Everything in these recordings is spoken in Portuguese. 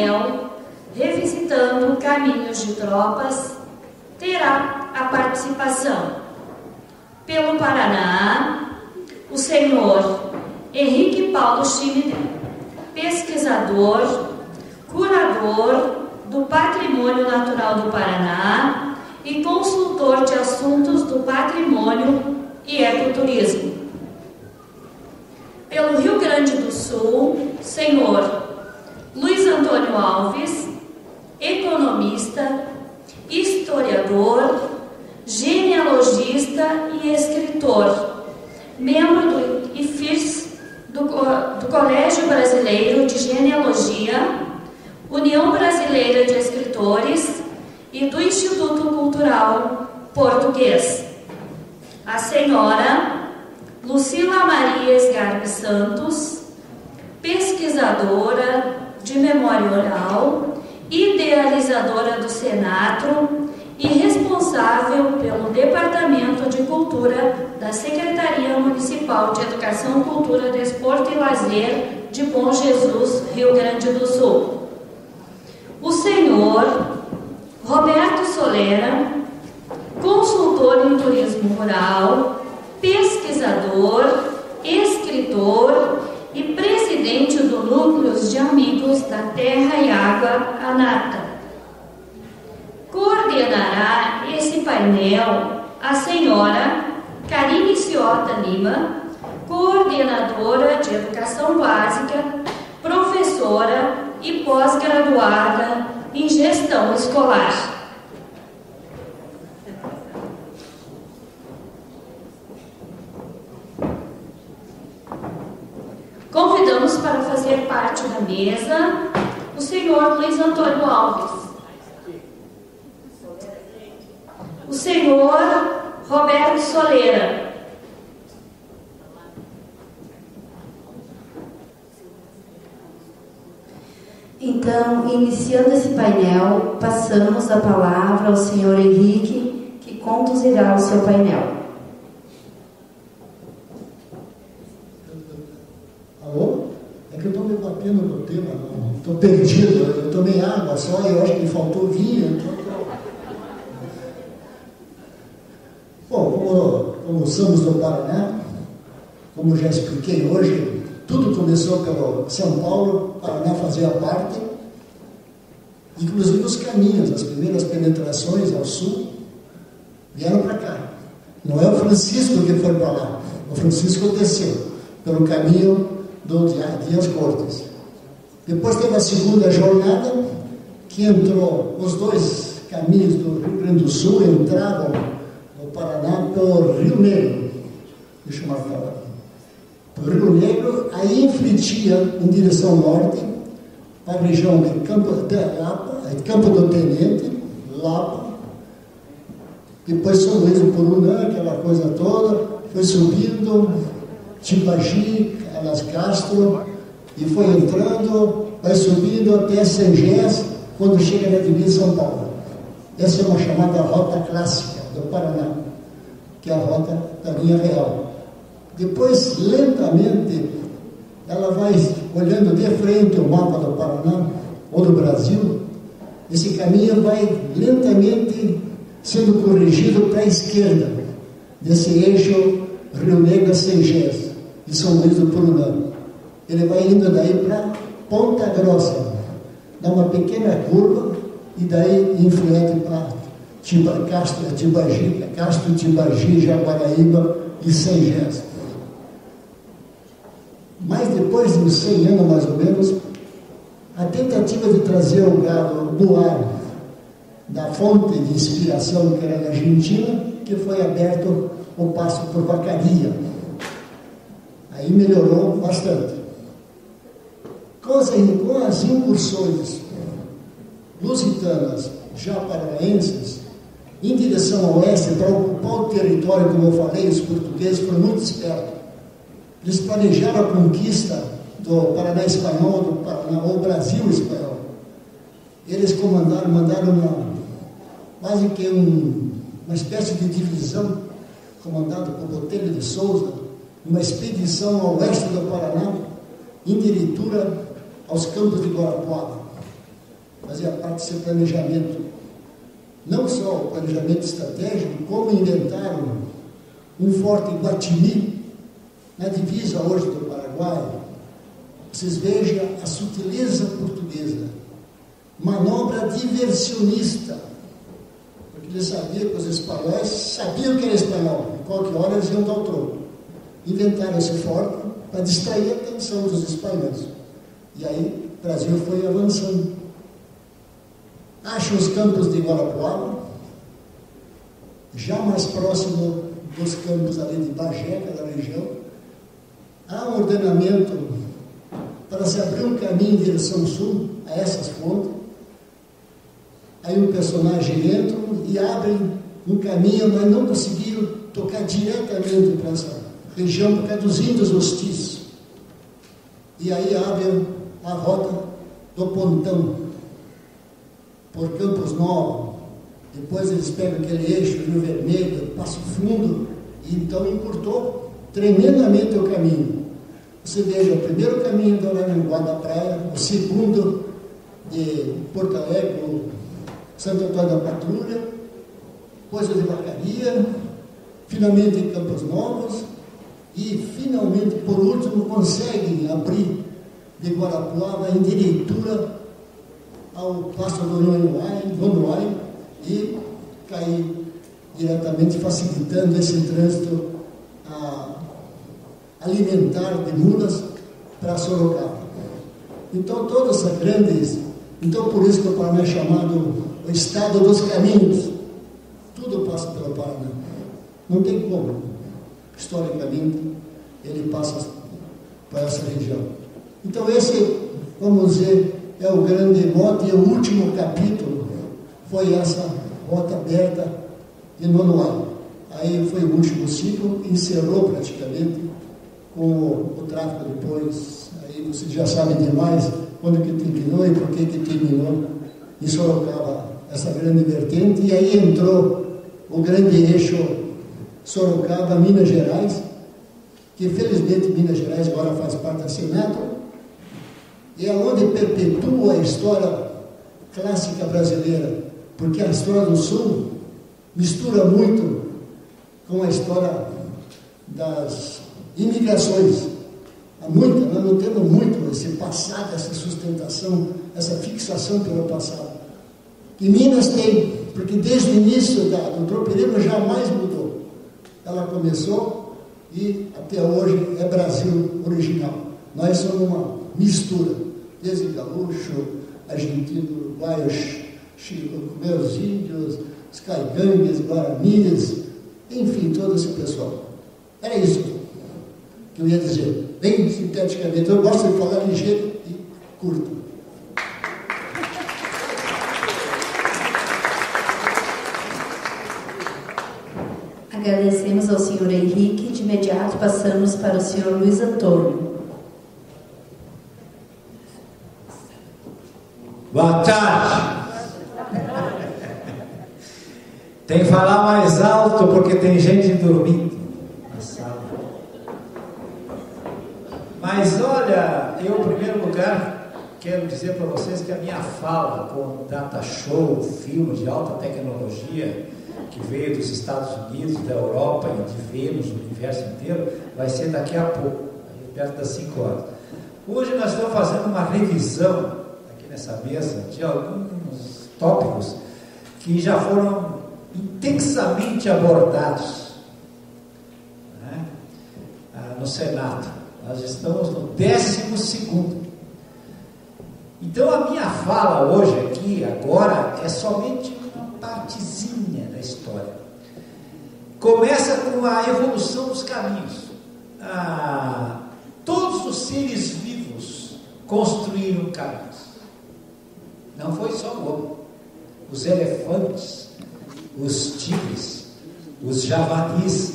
painel Revisitando Caminhos de Tropas terá a participação pelo Paraná, o senhor Henrique Paulo Schmidt, pesquisador, curador do Patrimônio Natural do Paraná e consultor de assuntos do patrimônio e ecoturismo. Pelo Rio Grande do Sul, senhor Luiz Antônio Alves, economista, historiador, genealogista e escritor, membro do IFIS, do Colégio Brasileiro de Genealogia, União Brasileira de Escritores e do Instituto Cultural Português. A senhora Lucila Maria Sgarbi Santos, pesquisadora de memória oral, idealizadora do Senatro e responsável pelo Departamento de Cultura da Secretaria Municipal de Educação, Cultura, Desporto e Lazer de Bom Jesus, Rio Grande do Sul. O senhor Roberto Solera, consultor em turismo rural, pesquisador, escritor e presidente do Núcleo de Amigos da Terra e Água, ANATA. Coordenará esse painel a senhora Karine Ciota Lima, coordenadora de Educação Básica, professora e pós-graduada em Gestão Escolar. Convidamos para fazer parte da mesa o senhor Luiz Antônio Alves, o senhor Roberto Solera, Então, iniciando esse painel, passamos a palavra ao senhor Henrique, que conduzirá o seu painel. Alô? É que eu estou me batendo no tema, estou perdido. Eu tomei água só e eu acho que faltou vinho. Então Bom, como somos do Paraná, como já expliquei hoje, tudo começou pelo São Paulo, Paraná fazia parte, inclusive os caminhos, as primeiras penetrações ao sul vieram para cá. Não é o Francisco que foi para lá, o Francisco desceu pelo caminho do Dias Cortes. Depois teve a segunda jornada, que entrou, os dois caminhos do Rio Grande do Sul entravam no Paraná pelo Rio Negro. Deixa eu marcar lá. O Rio Negro, aí infletia em direção norte, para a região de Campo do Tenente, Lapa, depois São Luís do Purunã, aquela coisa toda, foi subindo, Tibagi, Alas Castro, e foi entrando, vai subindo até Sengés, quando chega na divisa São Paulo. Essa é uma chamada rota clássica do Paraná, que é a rota da linha real. Depois, lentamente, ela vai olhando de frente o mapa do Paraná, ou do Brasil, esse caminho vai lentamente sendo corrigido para a esquerda, desse eixo Rio Negro a Sengés, de São Luís do Purunã. Ele vai indo daí para Ponta Grossa, dá uma pequena curva, e daí influente para Castro, Tibagi, Jaguaraíba e Sengés. Mas depois de uns 100 anos, mais ou menos, a tentativa de trazer o gado do ar da fonte de inspiração que era na Argentina, que foi aberto o passo por Vacaria. Aí melhorou bastante. Com as incursões lusitanas, japaraenses, em direção ao oeste, para ocupar o território, como eu falei, os portugueses foram muito espertos. Eles planejaram a conquista do Paraná espanhol, do Paraná, ou Brasil espanhol. Eles mandaram quase que uma espécie de divisão, comandada por Botelho de Souza, uma expedição ao oeste do Paraná, em diretura aos campos de Guarapuava. fazia parte desse planejamento. Não só o planejamento estratégico, como inventaram um forte em Guatimi, na divisa hoje do Paraguai. Vocês vejam a sutileza portuguesa, manobra diversionista, porque eles sabiam que os espanhóis sabiam que era espanhol, em qualquer hora eles iam dar o troco. Inventaram esse forte para distrair a atenção dos espanhóis. E aí o Brasil foi avançando. Acho os campos de Guarapuava, já mais próximo dos campos ali de Bagé, da região. Há um ordenamento para se abrir um caminho em direção sul, a essas fontes. Aí um personagem entra e abre um caminho, mas não conseguiram tocar diretamente para essa região por causa dos índios hostis. E aí abrem a rota do Pontão, por Campos Novos. Depois eles pegam aquele eixo, Rio Vermelho, Passo Fundo, e então encurtou tremendamente o caminho. Você veja, o primeiro caminho do Araranguá da Praia, o segundo de Porto Alegre, o Santo Antônio da Patrulha, Coisa de Vacaria, finalmente em Campos Novos, e finalmente, por último, conseguem abrir de Guarapuava em direitura ao Passo do Nonuai e cair diretamente, facilitando esse trânsito alimentar de mulas para Sorocaba. Então, todas essas grandes... Então, por isso que o Paraná é chamado o Estado dos Caminhos. Tudo passa pelo Paraná. Não tem como. Historicamente, ele passa para essa região. Então, esse, vamos dizer, é o grande mote, e o último capítulo foi essa rota aberta de Nonuai. Aí foi o último ciclo, encerrou praticamente com o tráfego depois. Aí vocês já sabem demais quando que terminou e por que terminou em Sorocaba, essa grande vertente. E aí entrou o grande eixo Sorocaba, Minas Gerais, que felizmente Minas Gerais agora faz parte da Senato, e é onde perpetua a história clássica brasileira, porque a história do Sul mistura muito com a história das imigrações. Há muita, nós não temos muito esse passado, essa sustentação, essa fixação pelo passado. E Minas tem, porque desde o início do tropeirismo jamais mudou. Ela começou e até hoje é Brasil original. Nós somos uma mistura, desde gaúcho, argentino, uruguaio, meus índios, os caigangues, guaranis, enfim, todo esse pessoal. Era isso que eu ia dizer, bem sinteticamente. Eu gosto de falar ligeiro e curto. Agradecemos ao senhor Henrique. De imediato passamos para o senhor Luiz Antônio. Boa tarde. Tem que falar mais alto porque tem gente dormindo na sala. Mas olha, eu em primeiro lugar quero dizer para vocês que a minha fala com data show, filme de alta tecnologia que veio dos Estados Unidos, da Europa e de Vênus, do universo inteiro, vai ser daqui a pouco, perto das 5 horas. Hoje nós estamos fazendo uma revisão aqui nessa mesa de alguns tópicos que já foram intensamente abordados, né, no Senado. Nós estamos no 12º. Então a minha fala hoje aqui, agora, é somente uma partezinha da história. Começa com a evolução dos caminhos. Todos os seres vivos construíram caminhos. Não foi só o homem. Os elefantes, os tigres, os javalis,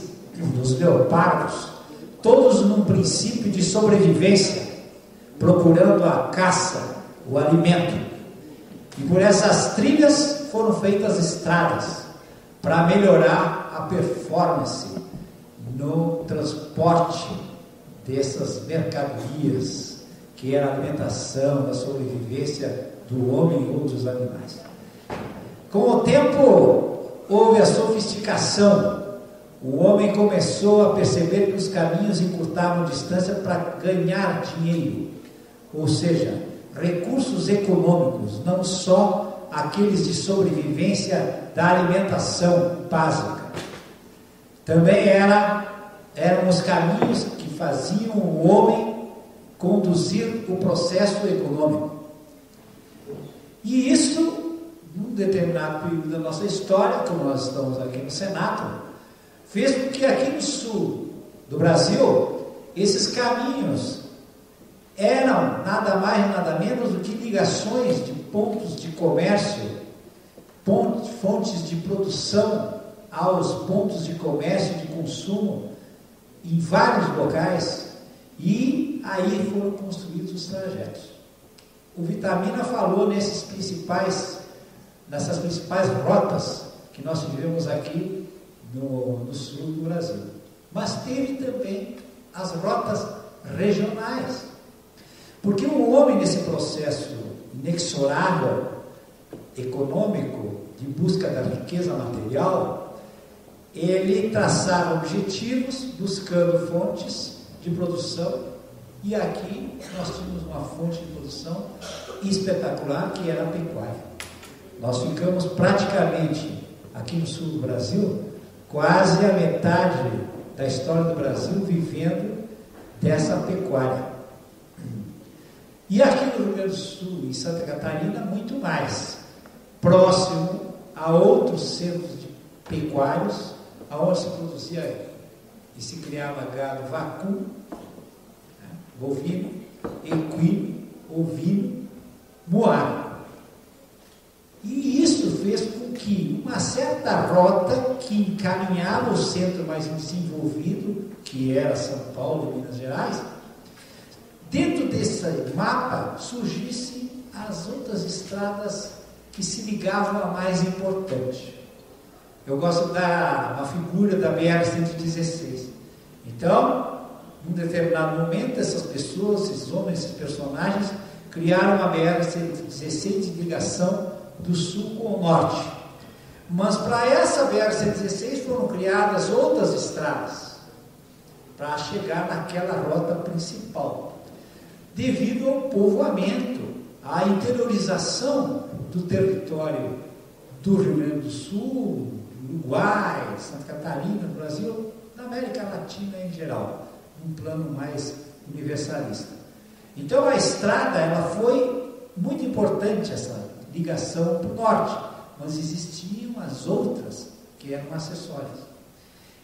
os leopardos, todos num princípio de sobrevivência, procurando a caça, o alimento. E por essas trilhas foram feitas estradas para melhorar a performance no transporte dessas mercadorias, que era a alimentação, a sobrevivência do homem ou dos animais. Com o tempo, houve a sofisticação. O homem começou a perceber que os caminhos encurtavam distância para ganhar dinheiro, ou seja, recursos econômicos, não só aqueles de sobrevivência da alimentação básica. Também eram os caminhos que faziam o homem conduzir o processo econômico. E isso, num determinado período da nossa história, como nós estamos aqui no Senato, fez com que aqui no sul do Brasil, esses caminhos eram nada mais nada menos do que ligações de pontos de comércio, fontes de produção aos pontos de comércio e de consumo em vários locais, e aí foram construídos os trajetos. O Vitamina falou nessas principais rotas que nós tivemos aqui no sul do Brasil. Mas teve também as rotas regionais. Porque o homem, nesse processo inexorável, econômico, de busca da riqueza material, ele traçava objetivos, buscando fontes de produção, e aqui nós tínhamos uma fonte de produção espetacular, que era a pecuária. Nós ficamos praticamente, aqui no sul do Brasil, quase a metade da história do Brasil vivendo dessa pecuária. E aqui no Rio Grande do Sul e Santa Catarina, muito mais, próximo a outros centros pecuários, onde se produzia e se criava gado vacuno, bovino, equino, ovino, moaro. E isso fez com que uma certa rota que encaminhava o centro mais desenvolvido, que era São Paulo e Minas Gerais, dentro desse mapa surgissem as outras estradas que se ligavam à mais importante. Eu gosto da figura da BR-116. Então, em um determinado momento, essas pessoas, esses homens, esses personagens, criaram uma BR-116 de ligação do sul com o norte. Mas para essa BR-116 foram criadas outras estradas para chegar naquela rota principal, devido ao povoamento, à interiorização do território do Rio Grande do Sul, do Uruguai, Santa Catarina, do Brasil, da América Latina em geral, num plano mais universalista. Então a estrada, ela foi muito importante, essa ligação para o norte, mas existiam as outras que eram acessórias.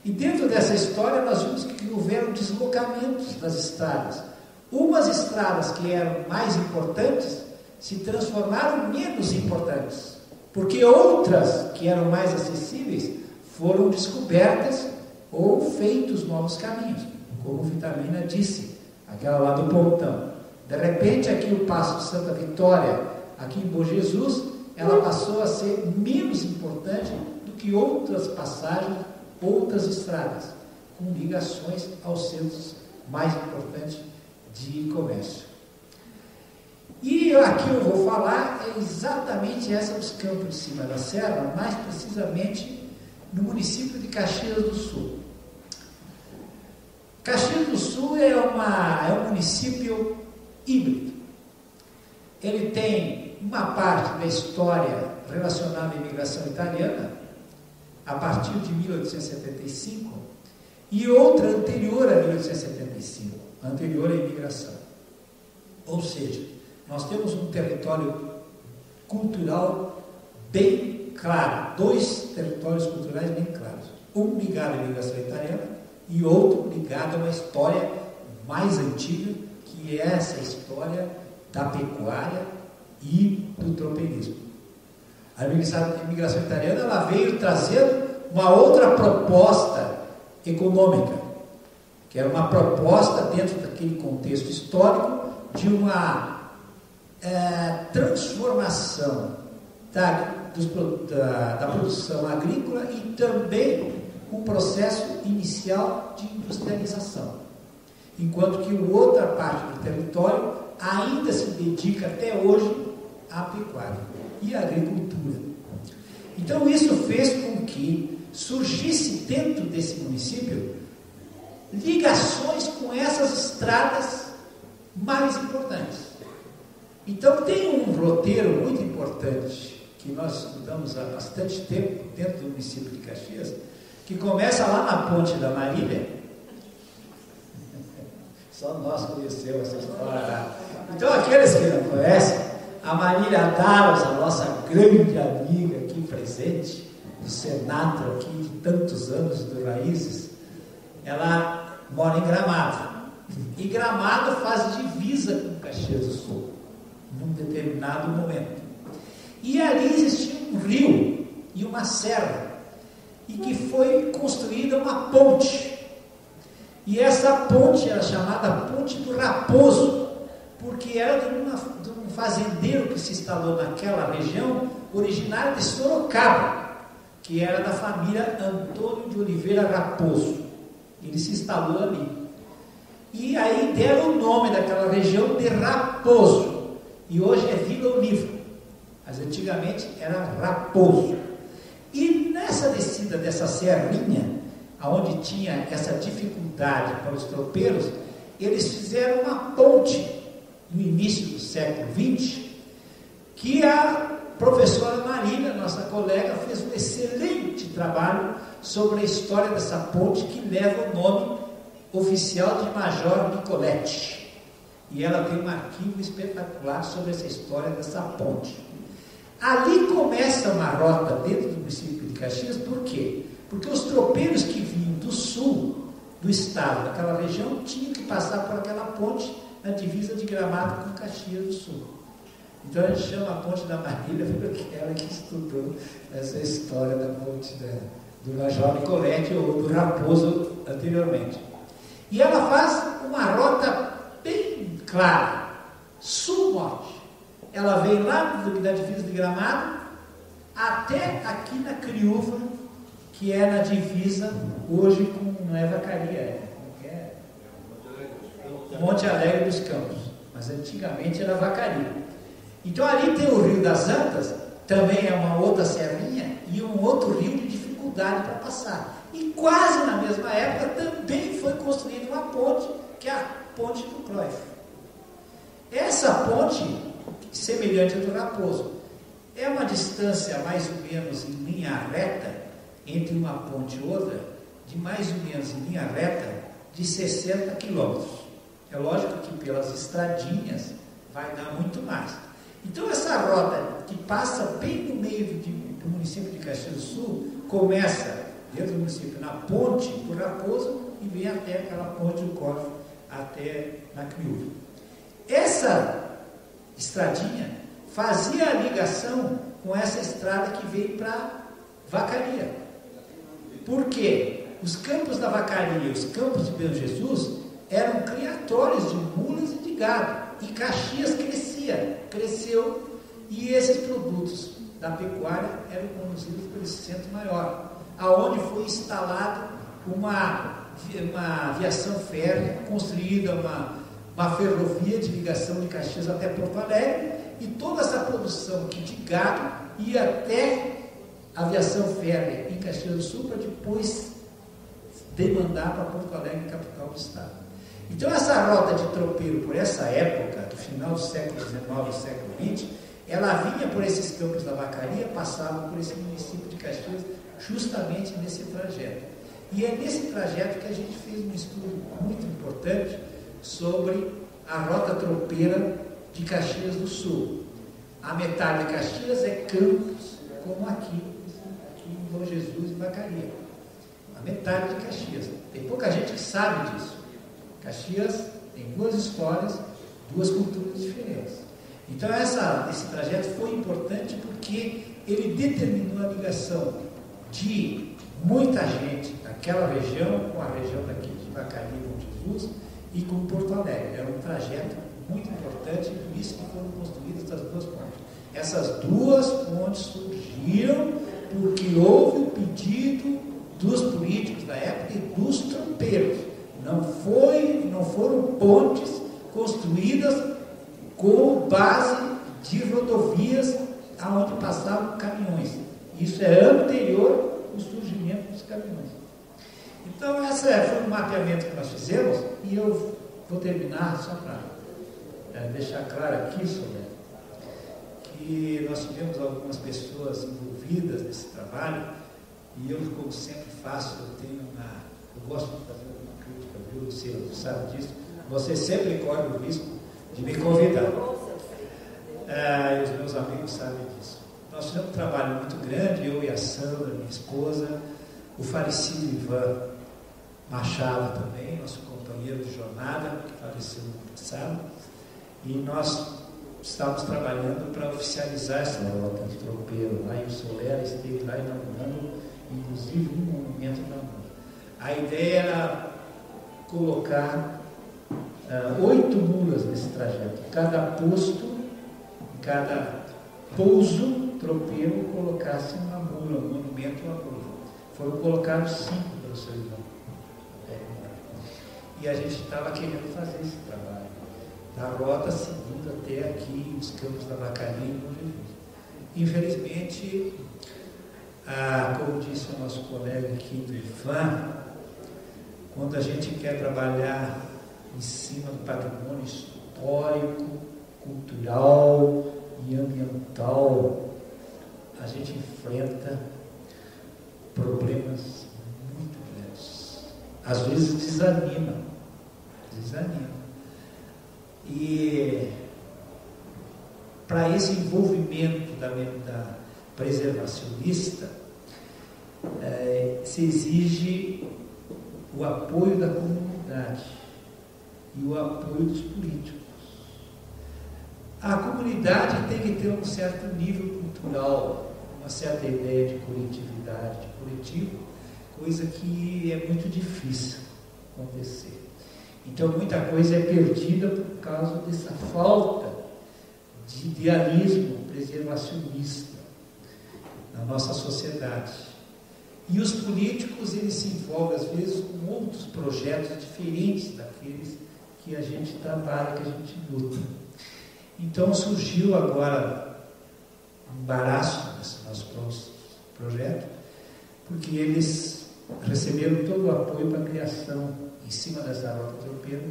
E dentro dessa história nós vimos que houveram deslocamentos das estradas. Umas estradas que eram mais importantes se transformaram menos importantes, porque outras que eram mais acessíveis foram descobertas ou feitos novos caminhos, como o Vitamina disse, aquela lá do Pontão. De repente aqui o Passo de Santa Vitória, aqui em Bom Jesus, ela passou a ser menos importante do que outras passagens, outras estradas, com ligações aos centros mais importantes de comércio. E aqui eu vou falar exatamente essa dos Campos de Cima da Serra, mais precisamente no município de Caxias do Sul. Caxias do Sul é um município híbrido. Ele tem uma parte da história relacionada à imigração italiana, a partir de 1875, e outra anterior a 1875, anterior à imigração. Ou seja, nós temos um território cultural bem claro, dois territórios culturais bem claros, um ligado à imigração italiana e outro ligado a uma história mais antiga, que é essa história da pecuária e do tropeirismo. A imigração italiana, ela veio trazer uma outra proposta econômica, que era uma proposta dentro daquele contexto histórico de uma transformação da produção agrícola e também um processo inicial de industrialização. Enquanto que outra parte do território ainda se dedica até hoje à pecuária e à agricultura. Então isso fez com que surgisse dentro desse município ligações com essas estradas mais importantes. Então tem um roteiro muito importante que nós estudamos há bastante tempo dentro do município de Caxias, que começa lá na Ponte da Marília. Só nós conhecemos essa história. Então aqueles que não conhecem, a Marília Daros, a nossa grande amiga aqui presente, do Senato aqui de tantos anos do Raízes, ela mora em Gramado. E Gramado faz divisa com Caxias do Sul, num determinado momento. E ali existia um rio e uma serra, e que foi construída uma ponte. E essa ponte era chamada Ponte do Raposo, porque era de um fazendeiro que se instalou naquela região, originário de Sorocaba, que era da família Antônio de Oliveira Raposo. Ele se instalou ali. E aí deram o nome daquela região de Raposo. E hoje é Vila Oliva. Mas antigamente era Raposo. E nessa descida dessa serrinha, onde tinha essa dificuldade para os tropeiros, eles fizeram uma ponte no início do século XX, que a professora Marília, nossa colega, fez um excelente trabalho sobre a história dessa ponte, que leva o nome oficial de Major Nicoletti. E ela tem um arquivo espetacular sobre essa história dessa ponte. Ali começa uma rota dentro do município de Caxias. Por quê? Porque os tropeiros que vinham do sul do estado, daquela região, tinham que passar por aquela ponte na divisa de Gramado com Caxias do Sul. Então a gente chama a Ponte da Marília porque ela que estudou essa história da ponte do Major Nicoletti ou do Raposo anteriormente. E ela faz uma rota bem clara, sul-norte. Ela vem lá da divisa de Gramado até aqui na Criúva, que é na divisa hoje com, não é Vacaria, é Monte Alegre dos Campos, mas antigamente era Vacaria. Então ali tem o Rio das Antas, também é uma outra serrinha e um outro rio de dificuldade para passar. E quase na mesma época também foi construída uma ponte, que é a Ponte do Cruyff. Essa ponte, semelhante à do Raposo, é uma distância mais ou menos em linha reta, entre uma ponte e outra, de mais ou menos em linha reta, de 60 quilômetros. É lógico que pelas estradinhas vai dar muito mais. Então essa rota que passa bem no meio do município de Caxias do Sul, começa dentro do município na Ponte do Raposo e vem até aquela Ponte do Cruyff, até na Criúva. Essa estradinha fazia a ligação com essa estrada que veio para Vacaria. Por quê? Os campos da Vacaria, os campos de Belo Jesus, eram criatórios de mulas e de gado. E Caxias cresceu, e esses produtos da pecuária eram conduzidos por esse centro maior, aonde foi instalado uma aviação férrea, construída uma ferrovia de ligação de Caxias até Porto Alegre, e toda essa produção aqui de gado ia até a aviação férrea em Caxias do Sul, para depois demandar para Porto Alegre, capital do estado. Então essa rota de tropeiro por essa época, do final do século XIX e século XX, ela vinha por esses campos da Vacaria, passava por esse município de Caxias, justamente nesse trajeto. E é nesse trajeto que a gente fez um estudo muito importante sobre a rota tropeira de Caxias do Sul. A metade de Caxias é campos, como aqui em Bom Jesus e Vacaria. A metade de Caxias. Tem pouca gente que sabe disso. Caxias tem duas histórias, duas culturas diferentes. Então esse trajeto foi importante porque ele determinou a ligação de muita gente daquela região com a região daqui de Vacaria e Bom Jesus e com Porto Alegre. Era um trajeto muito importante, por isso que foram construídas as duas pontes. Essas duas pontes surgiram porque houve o pedido dos políticos da época e dos tropeiros. Não foram pontes construídas com base de rodovias aonde passavam caminhões. Isso é anterior ao surgimento dos caminhões. Então, esse foi um mapeamento que nós fizemos, e eu vou terminar só para deixar claro aqui, sobre que nós tivemos algumas pessoas envolvidas nesse trabalho, e eu, como sempre faço, eu gosto de fazer uma crítica, viu, Luciano, você sabe disso, você sempre corre o risco de me convidar. E os meus amigos sabem disso. Nós fizemos um trabalho muito grande, eu e a Sandra, minha esposa, o falecido Ivan Machado também, nosso companheiro de jornada, que faleceu no passado, e nós estávamos trabalhando para oficializar essa rota de tropeiro lá, e o Solera esteve lá inaugurando, inclusive, um monumento inaugurado. A ideia era colocar 8 mulas nesse trajeto. Cada posto, cada pouso tropeiro colocasse uma mula, um monumento, uma mula. Foram colocados 5 pelo seu irmão. E a gente estava querendo fazer esse trabalho da rota seguindo até aqui os campos da Vacaria e Bom Jesus. Infelizmente, como disse o nosso colega aqui do Ivan, quando a gente quer trabalhar em cima do patrimônio histórico, cultural e ambiental, a gente enfrenta problemas muito grandes. Às vezes desanima. E para esse envolvimento da preservacionista, se exige o apoio da comunidade e o apoio dos políticos. A comunidade tem que ter um certo nível cultural, uma certa ideia de coletividade, de coletivo, coisa que é muito difícil acontecer. Então, muita coisa é perdida por causa dessa falta de idealismo preservacionista na nossa sociedade. E os políticos, eles se envolvem, às vezes, com outros projetos diferentes daqueles que a gente trabalha, que a gente luta. Então, surgiu agora um embaraço nesse nosso projeto, porque eles receberam todo o apoio para a criação, em cima dessa rota tropeira,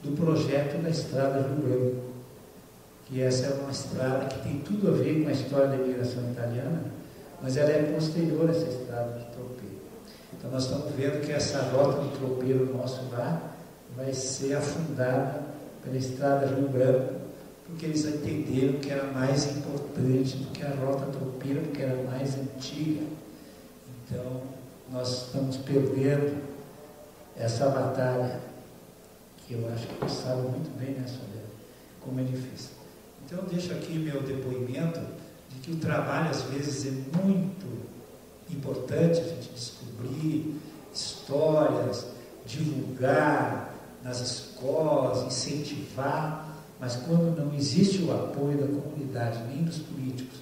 do projeto da Estrada Rio Branco, que essa é uma estrada que tem tudo a ver com a história da imigração italiana, mas ela é posterior a essa estrada de tropeiro. Então nós estamos vendo que essa rota do tropeiro nosso lá vai ser afundada pela Estrada Rio Branco, porque eles entenderam que era mais importante do que a rota tropeira, porque era mais antiga. Então nós estamos perdendo essa batalha, que eu acho que você sabe muito bem, né, Soledade, como é difícil. Então eu deixo aqui meu depoimento de que o trabalho às vezes é muito importante, a gente descobrir histórias, divulgar nas escolas, incentivar, mas quando não existe o apoio da comunidade, nem dos políticos,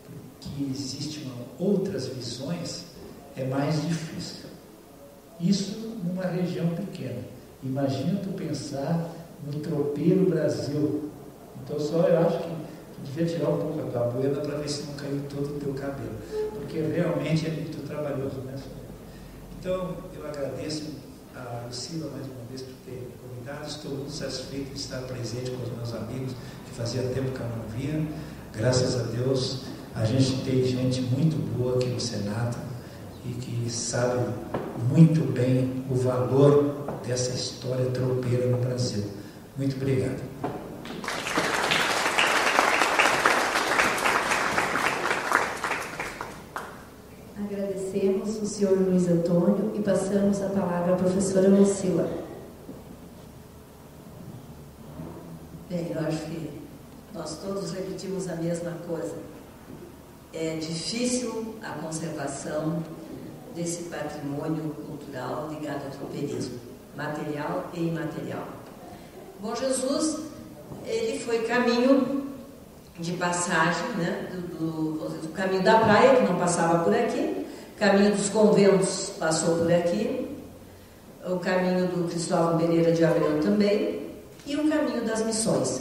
porque existem outras visões, é mais difícil. Isso numa região pequena. Imagina tu pensar no tropeiro Brasil. Então eu acho que tu devia tirar um pouco a tua boina para ver se não caiu todo o teu cabelo, porque realmente é muito trabalhoso, né? Então eu agradeço a Lucila mais uma vez por ter me convidado. Estou muito satisfeito de estar presente com os meus amigos, que fazia tempo que eu não via. Graças a Deus a gente tem gente muito boa aqui no Senado e que sabe muito bem o valor dessa história tropeira no Brasil. Muito obrigado. Agradecemos o senhor Luiz Antônio e passamos a palavra à professora Lucila. Bem, eu acho que nós todos repetimos a mesma coisa. É difícil a conservação desse patrimônio cultural ligado ao tropeirismo, material e imaterial. Bom Jesus, ele foi caminho de passagem, né, do caminho da praia, que não passava por aqui, caminho dos conventos passou por aqui, o caminho do Cristóvão Pereira de Abreu também, e o caminho das missões.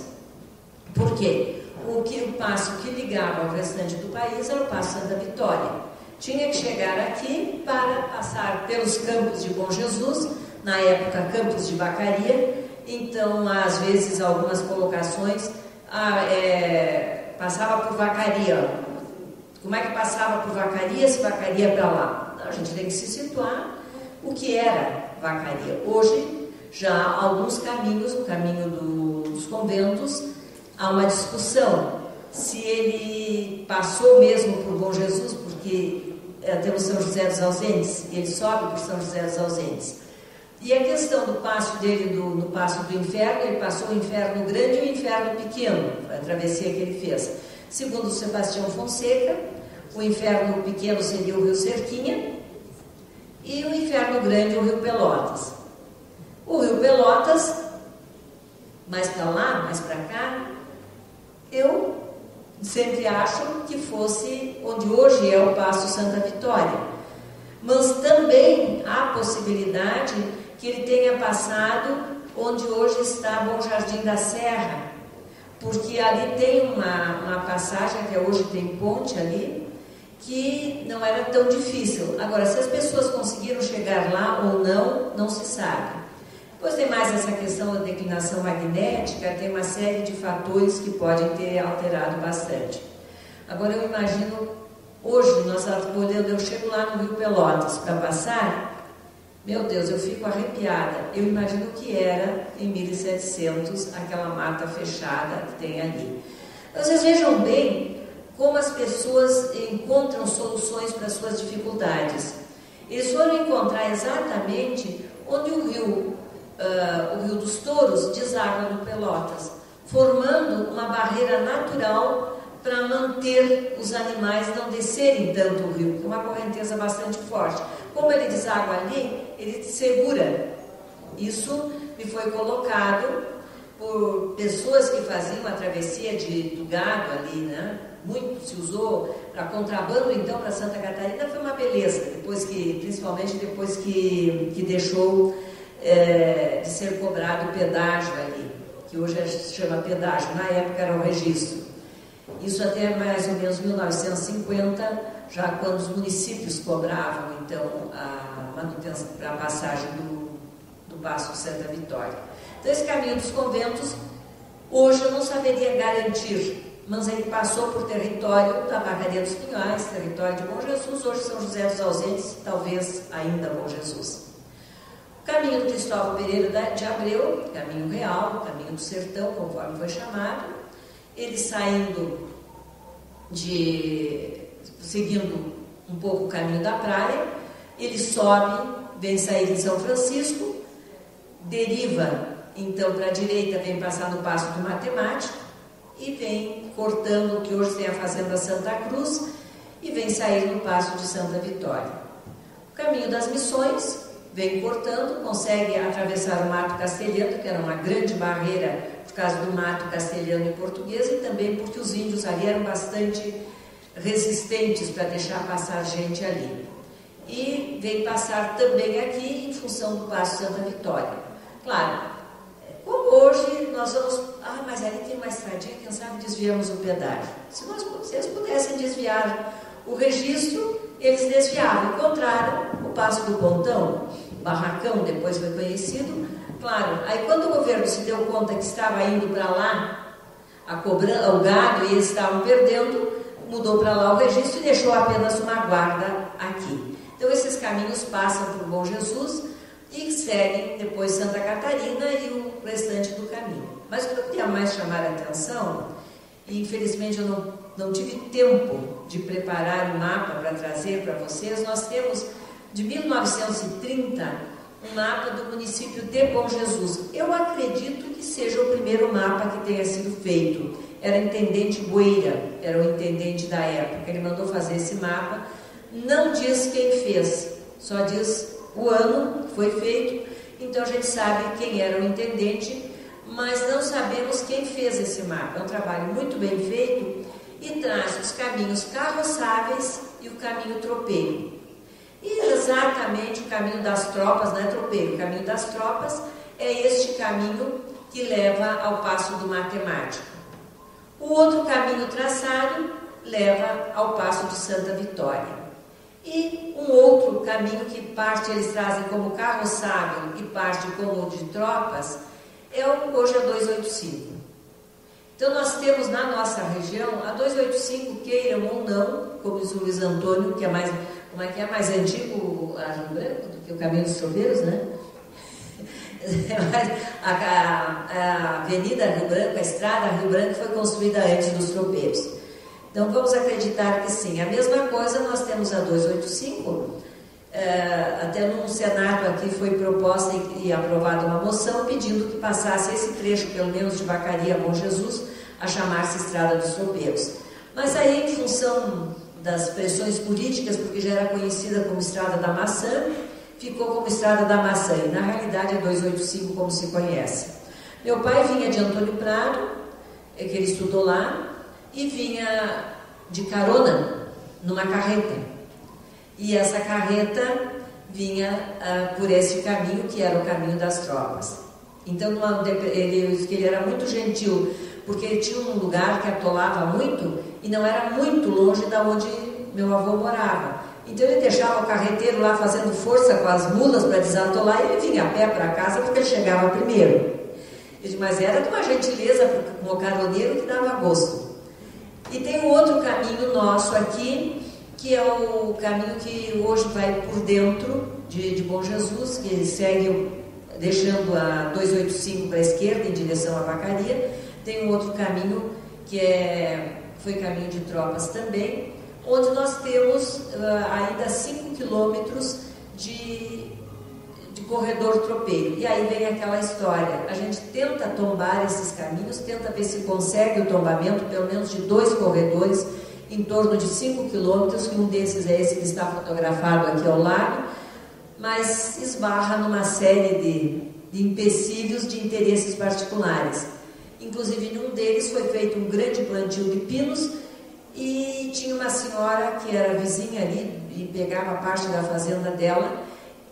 Por quê? o passo que ligava ao restante do país era o Paço Santa Vitória. Tinha que chegar aqui para passar pelos Campos de Bom Jesus, na época Campos de Vacaria. Então, às vezes, algumas colocações passava por Vacaria. Como é que passava por Vacaria se Vacaria é para lá? Não, a gente tem que se situar o que era Vacaria. Hoje, já há alguns caminhos, o caminho dos conventos, há uma discussão se ele passou mesmo por Bom Jesus, porque temos São José dos Ausentes, e ele sobe por São José dos Ausentes. E a questão do passo dele, no passo do inferno, ele passou o inferno grande e o inferno pequeno, a travessia que ele fez. Segundo Sebastião Fonseca, o inferno pequeno seria o rio Cerquinha e o inferno grande o rio Pelotas. O rio Pelotas, mais para lá, mais para cá, eu sempre acho que fosse onde hoje é o Paço Santa Vitória. Mas também há possibilidade que ele tenha passado onde hoje está Bom Jardim da Serra, porque ali tem uma passagem, que hoje tem ponte ali, que não era tão difícil. Agora, se as pessoas conseguiram chegar lá ou não, não se sabe. Depois tem mais essa questão da declinação magnética, tem uma série de fatores que podem ter alterado bastante. Agora, eu imagino, hoje, eu chego lá no Rio Pelotas para passar, meu Deus, eu fico arrepiada. Eu imagino o que era em 1700, aquela mata fechada que tem ali. Vocês vejam bem como as pessoas encontram soluções para suas dificuldades. Eles foram encontrar exatamente onde o Rio dos Touros deságua no Pelotas, formando uma barreira natural para manter os animais não descerem tanto o rio, que é uma correnteza bastante forte. Como ele deságua ali, ele segura. Isso me foi colocado por pessoas que faziam a travessia do gado ali, né? Muito se usou para contrabando, então, para Santa Catarina foi uma beleza, principalmente depois que deixou de ser cobrado o pedágio ali, que hoje se chama pedágio, na época era o registro. Isso até mais ou menos 1950, já quando os municípios cobravam, então, a manutenção para a passagem do Paço Santa Vitória. Então, esse caminho dos conventos, hoje eu não saberia garantir, mas ele passou por território da Vacaria dos Pinhais, território de Bom Jesus, hoje São José dos Ausentes, talvez ainda Bom Jesus. O caminho do Cristóvão Pereira de Abreu, caminho real, caminho do sertão, conforme foi chamado, ele seguindo um pouco o caminho da praia, ele sobe, vem sair de São Francisco, deriva então para a direita, vem passar no Paço do Matemático e vem cortando o que hoje tem a Fazenda Santa Cruz e vem sair no Paço de Santa Vitória. O caminho das Missões vem cortando, consegue atravessar o Mato Castelhano, que era uma grande barreira por causa do mato castelhano e português, e também porque os índios ali eram bastante resistentes para deixar passar gente ali. E vem passar também aqui em função do Paço Santa Vitória. Claro, como hoje nós vamos... mas ali tem uma estradinha, quem sabe desviamos o pedágio. Se vocês pudessem desviar o registro, eles desviavam. Encontraram o Paço do Pontão, Barracão, depois foi conhecido. Claro, aí quando o governo se deu conta que estava indo para lá o gado e eles estavam perdendo, mudou para lá o registro e deixou apenas uma guarda aqui. Então esses caminhos passam por Bom Jesus e seguem depois Santa Catarina e o restante do caminho. Mas o que eu queria mais chamar a atenção, e infelizmente eu não tive tempo de preparar um mapa para trazer para vocês, nós temos de 1930 um mapa do município de Bom Jesus. Eu acredito que seja o primeiro mapa que tenha sido feito. Era o intendente Bueira, era o intendente da época. Ele mandou fazer esse mapa. Não diz quem fez, só diz o ano que foi feito. Então a gente sabe quem era o intendente, mas não sabemos quem fez esse mapa. É um trabalho muito bem feito e traz os caminhos carroçáveis e o caminho tropeiro. E exatamente o caminho das tropas, não é tropeiro, o caminho das tropas é este caminho que leva ao Paço do Matemático. O outro caminho traçado leva ao Paço de Santa Vitória. E um outro caminho que parte eles trazem como carroçável e parte como de tropas é hoje a 285. Então nós temos na nossa região a 285, queiram ou não, como diz o Luiz Antônio, que é mais, como é que é, mais antigo a Rio Branco do que o Caminho dos Tropeiros, né? A Avenida Rio Branco, a Estrada Rio Branco foi construída antes dos tropeiros. Então vamos acreditar que sim. A mesma coisa nós temos a 285, até no Senado aqui foi proposta e aprovada uma moção pedindo que passasse esse trecho, pelo menos de Vacaria a Bom Jesus, a chamar-se Estrada dos Tropeiros. Mas aí, em função das pressões políticas, porque já era conhecida como Estrada da Maçã, ficou como Estrada da Maçã, e na realidade é 285 como se conhece. Meu pai vinha de Antônio Prado, que ele estudou lá, e vinha de carona numa carreta. E essa carreta vinha por esse caminho, que era o caminho das tropas. Então, ele era muito gentil, porque ele tinha um lugar que atolava muito, e não era muito longe da onde meu avô morava. Então ele deixava o carreteiro lá fazendo força com as mulas para desatolar, e ele vinha a pé para casa porque ele chegava primeiro. Mas era de uma gentileza com o caroneiro que dava gosto. E tem um outro caminho nosso aqui, que é o caminho que hoje vai por dentro de Bom Jesus, que segue deixando a 285 para a esquerda, em direção à Vacaria. Tem um outro caminho que foi caminho de tropas também, onde nós temos ainda 5 quilômetros de corredor tropeiro. E aí vem aquela história, a gente tenta tombar esses caminhos, tenta ver se consegue o tombamento, pelo menos de 2 corredores, em torno de 5 quilômetros, que um desses é esse que está fotografado aqui ao lado, mas esbarra numa série de empecilhos de interesses particulares. Inclusive, em um deles foi feito um grande plantio de pinos, e tinha uma senhora que era vizinha ali e pegava parte da fazenda dela,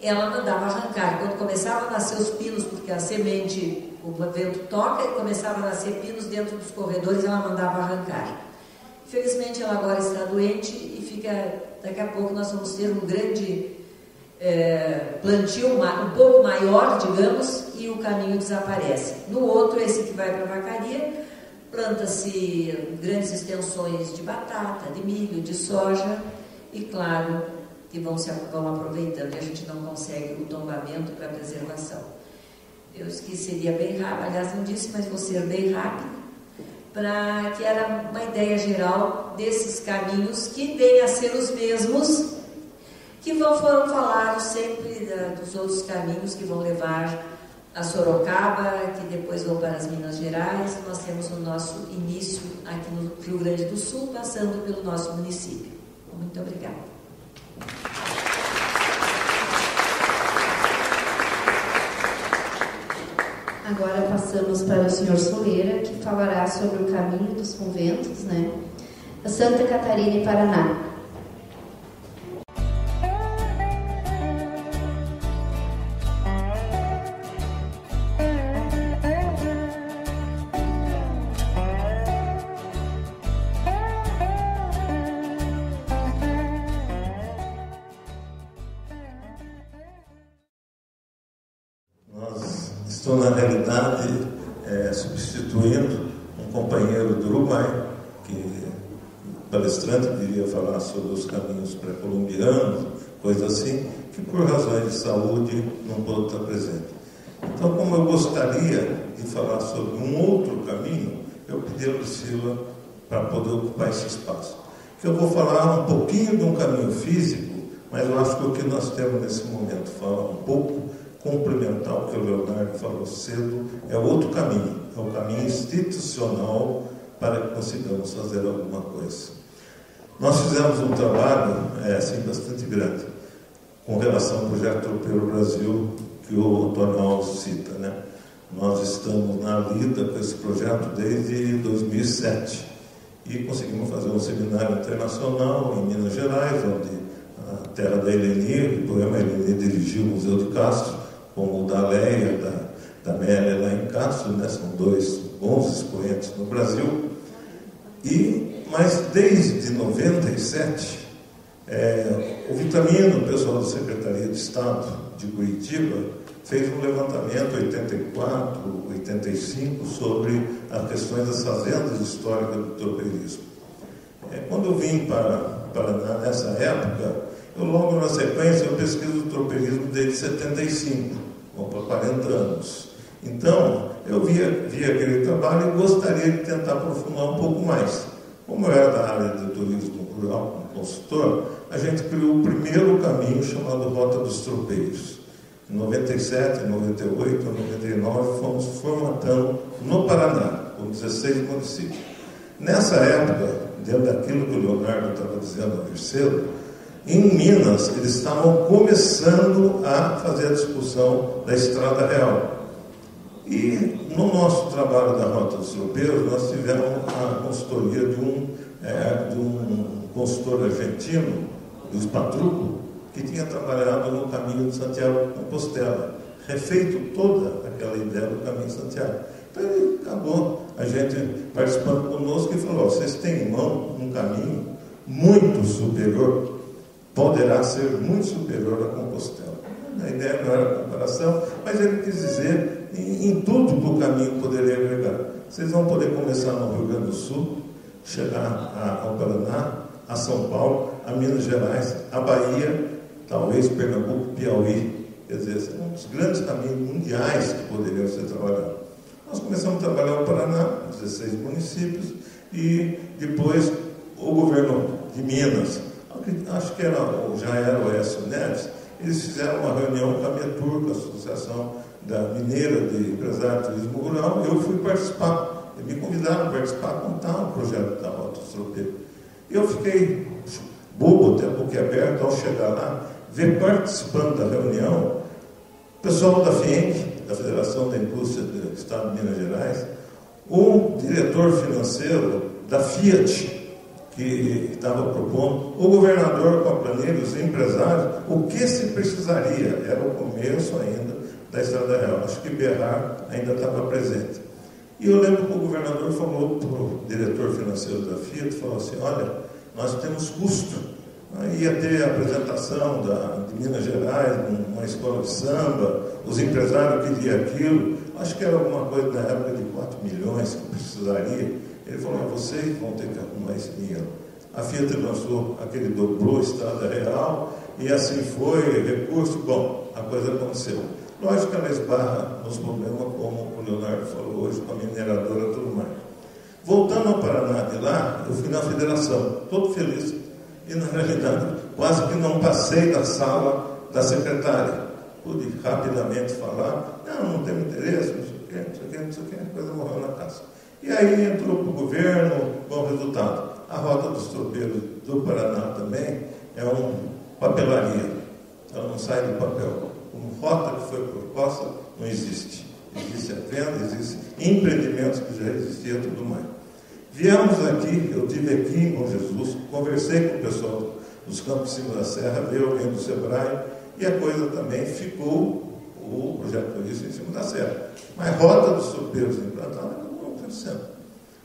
ela mandava arrancar. Quando começava a nascer os pinos, porque a semente, o vento toca, e começava a nascer pinos dentro dos corredores, ela mandava arrancar. Infelizmente ela agora está doente e daqui a pouco nós vamos ter um grande plantio, um pouco maior, digamos, e o caminho desaparece. No outro, esse que vai para a Vacaria, planta-se grandes extensões de batata, de milho, de soja, e claro que vão aproveitando, e a gente não consegue o tombamento para a preservação. Eu seria bem rápido, aliás não disse, mas vou ser bem rápido, para que era uma ideia geral desses caminhos que vêm a ser os mesmos que foram falados sempre dos outros caminhos que vão levar a Sorocaba, que depois vão para as Minas Gerais. Nós temos o nosso início aqui no Rio Grande do Sul, passando pelo nosso município. Muito obrigada. Agora passamos para o senhor Soleira, que falará sobre o caminho dos conventos, né? Santa Catarina e Paraná. Estou, na realidade, substituindo um companheiro do Uruguai, que o palestrante queria falar sobre os caminhos pré-colombianos, coisa assim, que por razões de saúde não pôde estar presente. Então, como eu gostaria de falar sobre um outro caminho, eu pedi a Priscila para poder ocupar esse espaço. Que eu vou falar um pouquinho de um caminho físico, mas eu acho que o que nós temos nesse momento, falar um pouco, complementar o que o Leonardo falou cedo, é outro caminho, é o caminho institucional para que consigamos fazer alguma coisa. Nós fizemos um trabalho assim, bastante grande com relação ao projeto Tropeiro Brasil, que o Antônio Alves cita, né? Nós estamos na lida com esse projeto desde 2007 e conseguimos fazer um seminário internacional em Minas Gerais, onde a terra da Eleni, o poema Eleni dirigiu o Museu de Castro, como o da Leia, da Amélia lá em Castro, né? São 2 bons expoentes no Brasil. Mas desde 97, o Vitamino, o pessoal da Secretaria de Estado de Curitiba, fez um levantamento em 84, 85 sobre as questões das fazendas históricas do tropeirismo. Quando eu vim para Paraná nessa época, logo na sequência eu pesquiso o tropeirismo desde 75, para 40 anos. Então, eu vi aquele trabalho e gostaria de tentar aprofundar um pouco mais. Como eu era da área de turismo rural, como consultor, a gente criou o primeiro caminho chamado Rota dos Tropeiros. Em 97, 98, 99, fomos formatando no Paraná, com 16 municípios. Nessa época, dentro daquilo que o Leonardo estava dizendo mais cedo, em Minas, eles estavam começando a fazer a discussão da Estrada Real. E no nosso trabalho da Rota dos Tropeiros, nós tivemos a consultoria de um consultor argentino, Luiz Patruco, que tinha trabalhado no caminho de Santiago de Compostela, refeito toda aquela ideia do caminho de Santiago. Então ele acabou, a gente participando conosco, e falou: vocês têm em mão um caminho muito superior, poderá ser muito superior à Compostela. A ideia não era comparação, mas ele quis dizer em tudo que o caminho poderia agregar. Vocês vão poder começar no Rio Grande do Sul, chegar ao Paraná, a São Paulo, a Minas Gerais, a Bahia, talvez Pernambuco, Piauí. Quer dizer, são um dos grandes caminhos mundiais que poderiam ser trabalhados. Nós começamos a trabalhar no Paraná, 16 municípios, e depois o governo de Minas, acho que já era o Écio Neves, eles fizeram uma reunião com a Metur, com a Associação da Mineira de Empresários de Turismo Rural, e eu fui participar. Me convidaram a participar, contar o projeto da Rota dos Tropeiros. Eu fiquei bobo, até porque aberto, ao chegar lá, ver participando da reunião o pessoal da FIENC, da Federação da Indústria do Estado de Minas Gerais, o diretor financeiro da Fiat, que estava propondo, o governador com a planilha, os empresários, o que se precisaria. Era o começo ainda da Estrada Real. Acho que Berrar ainda estava presente. E eu lembro que o governador falou para o diretor financeiro da Fiat, falou assim: olha, nós temos custo. Ia ter a apresentação de Minas Gerais, numa escola de samba, os empresários queriam aquilo, acho que era alguma coisa na época de 4 milhões que precisaria. Ele falou: vocês vão ter que arrumar esse dinheiro. A Fiat lançou aquele dobrou Estrada Real, e assim foi, recurso, bom, a coisa aconteceu. Lógico que ela esbarra nos problemas, como o Leonardo falou hoje, com a mineradora e tudo mais. Voltando ao Paraná de lá, eu fui na federação, todo feliz. E, na realidade, quase que não passei da sala da secretária. Pude rapidamente falar: não temos interesse, não sei o quê, a coisa morreu na casa. E aí entrou para o governo, bom resultado. A Rota dos Tropeiros do Paraná também é uma papelaria, ela não sai do papel. Como rota que foi proposta, não existe. Existe a venda, existem empreendimentos que já existiam e tudo mais. Viemos aqui, eu estive aqui em Bom Jesus, conversei com o pessoal dos Campos de Cima da Serra, veio alguém do Sebrae, e a coisa também ficou, o projeto turístico em cima da serra. Mas Rota dos Tropeiros implantada não acontecendo.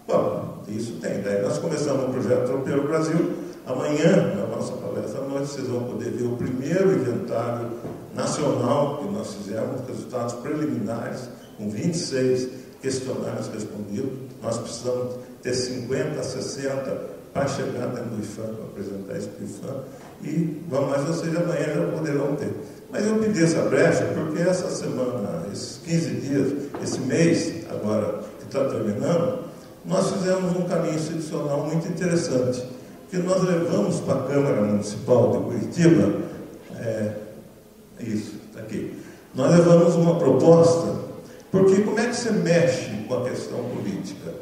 Bom, isso tem. Daí nós começamos o projeto Tropeiro Brasil. Amanhã, na nossa palestra à noite, vocês vão poder ver o primeiro inventário nacional que nós fizemos, resultados preliminares, com 26 questionários respondidos. Nós precisamos ter 50, 60 para chegar dentro do IFAM, para apresentar isso para o IFAM. E vamos mais, vocês amanhã já poderão ter. Mas eu pedi essa brecha porque essa semana, esses 15 dias, esse mês agora que está terminando, nós fizemos um caminho institucional muito interessante, que nós levamos para a Câmara Municipal de Curitiba, isso, está aqui, nós levamos uma proposta, porque como é que você mexe com a questão política?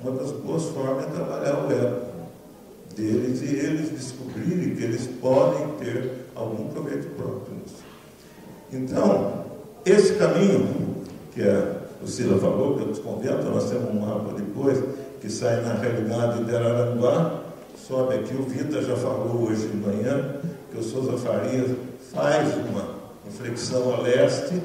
Uma das boas formas é trabalhar o ego deles e eles descobrirem que eles podem ter algum proveito próprio nisso. Então, esse caminho, que o Cila falou, que é dos conventos, nós temos um mapa depois, que sai na realidade de Araranguá, sobe aqui, o Vita já falou hoje de manhã, que o Souza Farias faz uma inflexão a leste,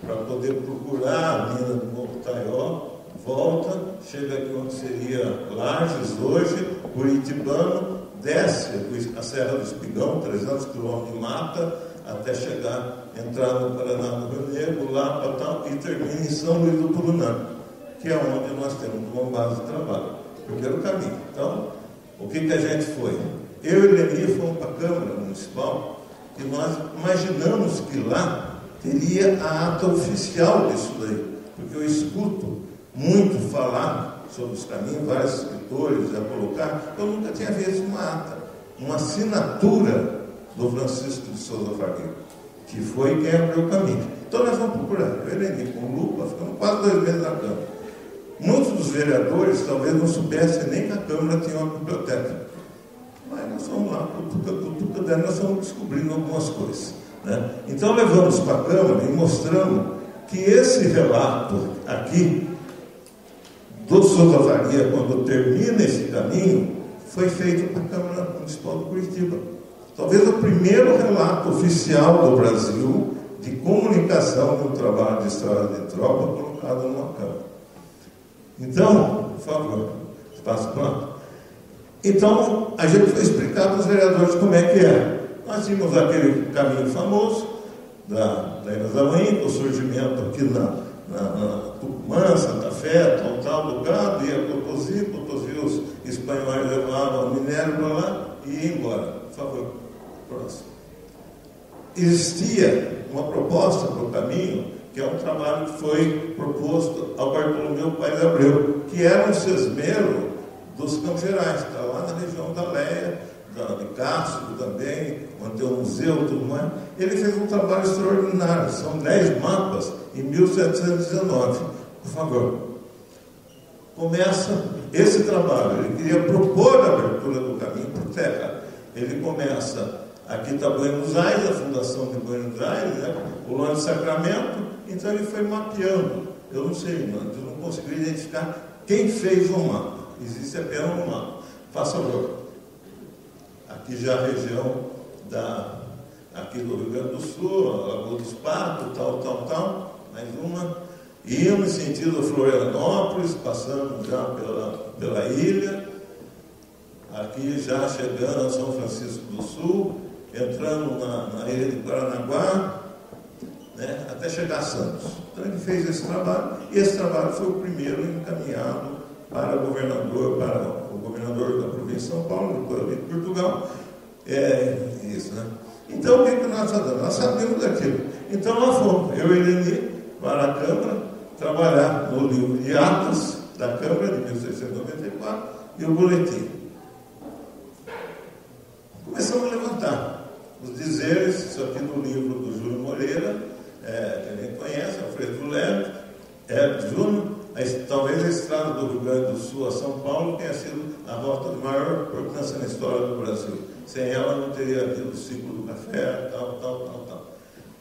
para poder procurar a mina do Morro Taió, volta, chega aqui onde seria Lages hoje, Curitibano, desce a Serra do Espigão, 300 quilômetros de mata, até chegar, entrar no Paraná do Rio Negro, Lapa tal, e termina em São Luís do Purunã, que é onde nós temos uma base de trabalho. Primeiro caminho. Então, o que a gente foi? Eu e Leni fomos para a Câmara Municipal e nós imaginamos que lá teria a ata oficial disso daí, porque eu escuto muito falar sobre os caminhos, vários escritores já colocaram, eu nunca tinha visto uma ata, uma assinatura do Francisco de Souza Faria, que foi quem abriu o caminho. Então nós vamos procurar, eu e Leni com lupa, ficamos quase 2 meses na Câmara. Muitos dos vereadores talvez não soubessem nem que a Câmara tinha uma biblioteca. Mas nós fomos lá, cutuca, nós fomos descobrindo algumas coisas, né? Então levamos para a Câmara e mostramos que esse relato aqui do Souza Faria, quando termina esse caminho, foi feito para a Câmara Municipal de Curitiba. Talvez o primeiro relato oficial do Brasil de comunicação do trabalho de estrada de tropa colocado numa Câmara. Então, por favor, espaço pronto. Então, a gente foi explicar para os vereadores como é que é. Nós tínhamos aquele caminho famoso da Irazamanha, com o surgimento aqui na Tucumã, Santa Fé, tal lugar, ia para Potosí, os espanhóis levavam o minério para lá e ia embora. Por favor, próximo. Existia uma proposta para o caminho, que é um trabalho que foi proposto ao Bartolomeu Paes Abreu, que era um sesmeiro dos Campos Gerais, está lá na região da Leia, de Castro também, onde tem um museu e tudo mais. Ele fez um trabalho extraordinário, são 10 mapas em 1719. Por favor, começa esse trabalho. Ele queria propor a abertura do caminho por terra. Ele começa, aqui está Buenos Aires, a fundação de Buenos Aires, né? O Lone de Sacramento. Então ele foi mapeando. Eu não sei, eu não consegui identificar quem fez o mapa. Existe apenas um mapa. Faça favor. Aqui já a região aqui do Rio Grande do Sul, a Lagoa dos Patos, tal, mais uma. Indo em sentido Florianópolis, passando já pela ilha. Aqui já chegando a São Francisco do Sul, entrando na ilha de Paranaguá, né, até chegar a Santos. Então ele fez esse trabalho, e esse trabalho foi o primeiro encaminhado para o governador da província de São Paulo, do de Portugal. Isso, né? Então o que nós fazemos? Nós sabemos daquilo. Então nós fomos, eu e Leni, para a Câmara, trabalhar no livro de atas da Câmara de 1694 e o boletim. Começamos a levantar os dizeres, isso aqui no livro do Júlio Moreira, que a gente conhece, Alfredo Leme, Júnior. Talvez a estrada do Rio Grande do Sul a São Paulo tenha sido a rota de maior importância na história do Brasil. Sem ela não teria havido o ciclo do café, tal.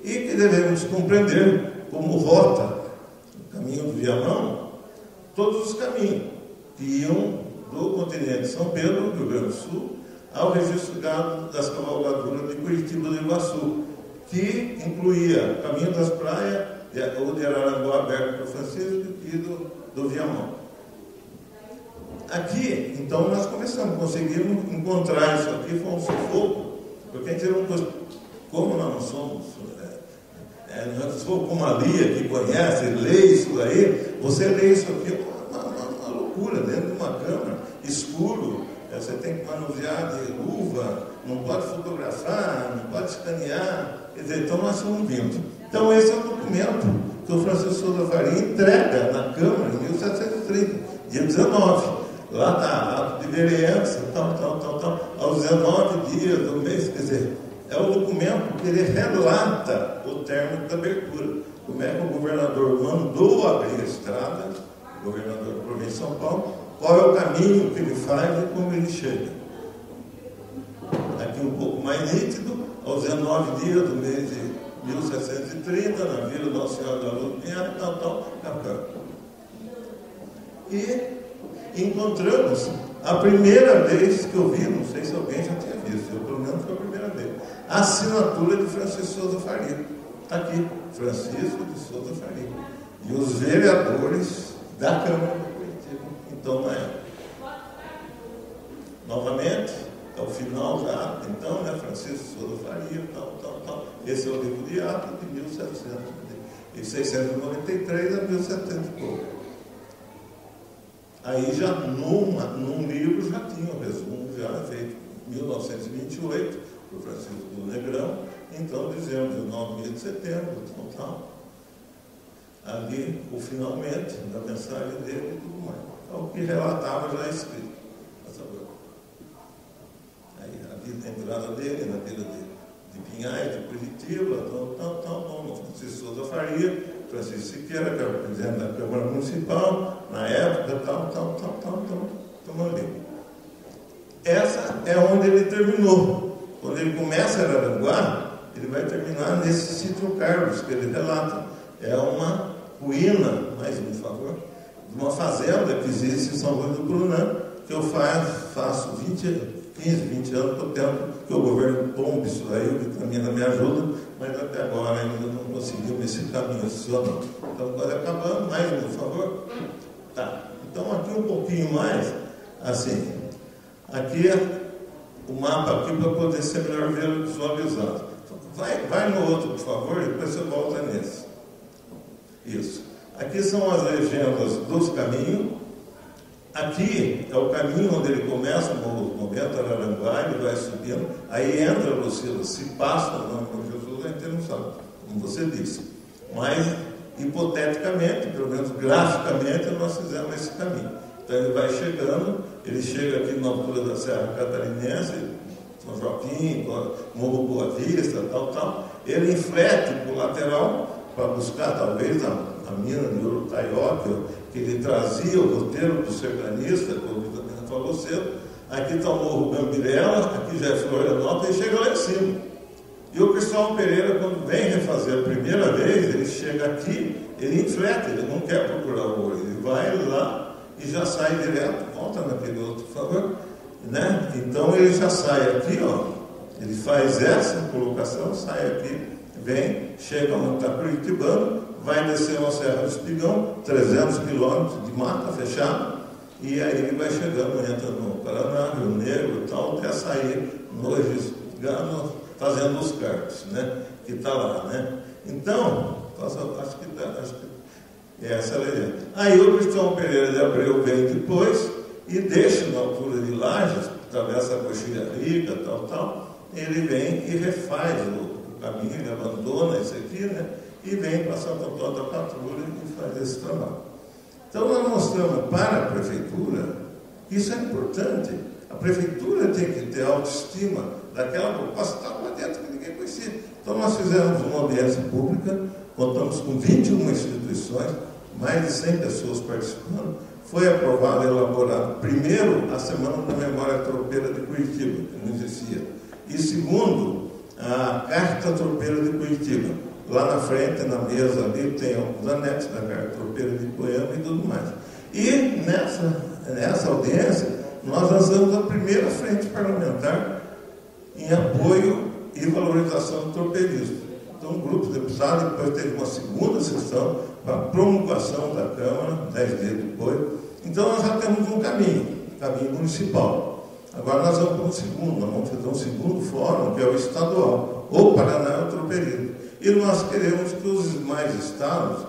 E que devemos compreender como rota, o caminho do Viamão, todos os caminhos que iam do continente de São Pedro, do Rio Grande do Sul, ao registro gado das cavalgaduras de Curitiba do Iguaçu, que incluía o caminho das praias, o de Araranguá aberto para o Francisco e do Viamão. Aqui, então, nós conseguimos encontrar isso aqui, foi um sufoco, porque a gente não, como nós não somos, nós somos como a Lia, que conhece, lê isso aí, você lê isso aqui, é uma loucura, dentro de uma câmara, escuro, você tem que manusear de luva, não pode fotografar, não pode escanear, quer dizer, então nós estamos vindo. Então esse é o documento que o Francisco Souza Faria entrega na Câmara em 1730, dia 19. Lá está ato de vereança, tal, aos 19 dias do mês, quer dizer, é o documento que ele relata o término da abertura. Como é que o governador mandou abrir a estrada, o governador da província de São Paulo, qual é o caminho que ele faz e como ele chega. Aqui um pouco mais nítido, aos 19 dias do mês de 1730, na Vila Nossa Senhora da Luz, tal, e encontramos a primeira vez que eu vi, não sei se alguém já tinha visto, eu pelo menos foi a primeira vez, a assinatura de Francisco Souza Faria. Está aqui, Francisco de Souza Faria. E os vereadores da Câmara de Curitiba. Então, na época. Novamente, ao final já, então, né, Francisco Souza Faria, tal. Esse é o livro de ato de 1693 a 1700 e pouco. Aí já num livro já tinha um resumo, já feito em 1928, por Francisco Negrão, então dizemos o 9 de setembro, tal. Ali, o finalmente, da mensagem dele e tudo mais. É o que relatava já escrito. Aí a entrada dele, na vila de Pinhais, de Curitiba, tal, Francisco Souza Faria, Francisco Siqueira, que era o presidente da Câmara Municipal, na época, ali. Essa é onde ele terminou. Quando ele começa a Araranguá, ele vai terminar nesse sítio Carlos, que ele relata. É uma ruína, mais um favor, de uma fazenda que existe em São Luís do Brunã, que eu faço 15, 20 anos, por tempo que o governo tombe isso aí, o Vitamina me ajuda, mas até agora ainda não conseguimos esse caminho funcionando. Então, quase acabando, mais um, por favor. Tá. Então, aqui um pouquinho mais, assim, aqui é o mapa aqui para poder ser melhor visualizado. Vai no outro, por favor, e depois você volta nesse. Isso. Aqui são as legendas dos caminhos. Aqui é o caminho onde ele começa, no momento Araranguá, ele vai subindo, aí entra Lucila, se passa o nome de Jesus, a gente não sabe, como você disse. Mas, hipoteticamente, pelo menos graficamente, nós fizemos esse caminho. Então ele vai chegando, ele chega aqui na altura da Serra Catarinense, São Joaquim, Morro Boa Vista, tal. Ele inflete para o lateral para buscar talvez a mina de Urutaió, que ele trazia o roteiro do sertanista, como o Vitamina falou cedo. Aqui está o Morro Gambirela, aqui já é Florianópolis, e chega lá em cima. E o Cristóvão Pereira, quando vem refazer a primeira vez, ele chega aqui, ele inflete, ele não quer procurar o ouro, ele vai lá e já sai direto, volta naquele outro, por favor, né? Então ele já sai aqui, ó, ele faz essa colocação, sai aqui, vem, chega onde está Curitibano, vai descer uma Serra do Espigão, 300 quilômetros de mata fechada, e aí ele vai chegando, entra no Paraná, Rio Negro e tal, até sair no Gano, fazendo os cartos, né? Que está lá, né? Então, acho que essa é a legenda. Aí o Cristóvão Pereira de Abreu vem depois e deixa na altura de Lages, atravessa a Coxilha Rica, tal, ele vem e refaz o caminho, ele abandona isso aqui, né? E vem para Santo Antônio da Patrulha e faz esse trabalho. Então, nós mostramos para a prefeitura que isso é importante. A prefeitura tem que ter autoestima daquela proposta que estava lá dentro, que ninguém conhecia. Então, nós fizemos uma audiência pública, contamos com 21 instituições, mais de 100 pessoas participando. Foi aprovado e elaborado, primeiro, a Semana da Memória Tropeira de Curitiba, que não existia. E segundo, a Carta Tropeira de Curitiba. Lá na frente, na mesa ali, tem alguns anexos da Carta Tropeira de Poema e tudo mais. E nessa audiência, nós lançamos a primeira frente parlamentar em apoio e valorização do tropeirismo. Então, um grupo de deputados, depois teve uma segunda sessão para a promulgação da Câmara, 10 dias depois. Então, nós já temos um caminho municipal. Agora nós vamos para um segundo, nós vamos fazer um segundo fórum, que é o estadual, ou Paraná ou tropeirismo. E nós queremos que os demais estados,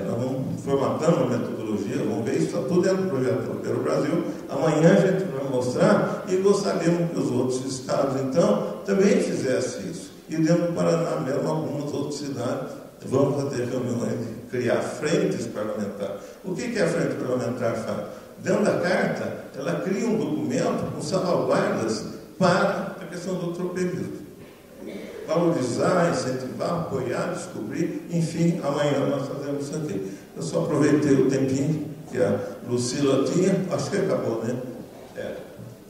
nós vamos formatando a metodologia, vamos ver, isso está tudo dentro do projeto Tropeiro Brasil. Amanhã a gente vai mostrar e gostaríamos que os outros estados, então, também fizessem isso. E dentro do Paraná mesmo, algumas outras cidades, vamos fazer reuniões de criar frentes parlamentares. O que a frente parlamentar faz? Dentro da carta, ela cria um documento com salvaguardas para a questão do tropeirismo. Valorizar, incentivar, apoiar, descobrir, enfim, amanhã nós fazemos isso aqui. Eu só aproveitei o tempinho que a Lucila tinha, acho que acabou, né?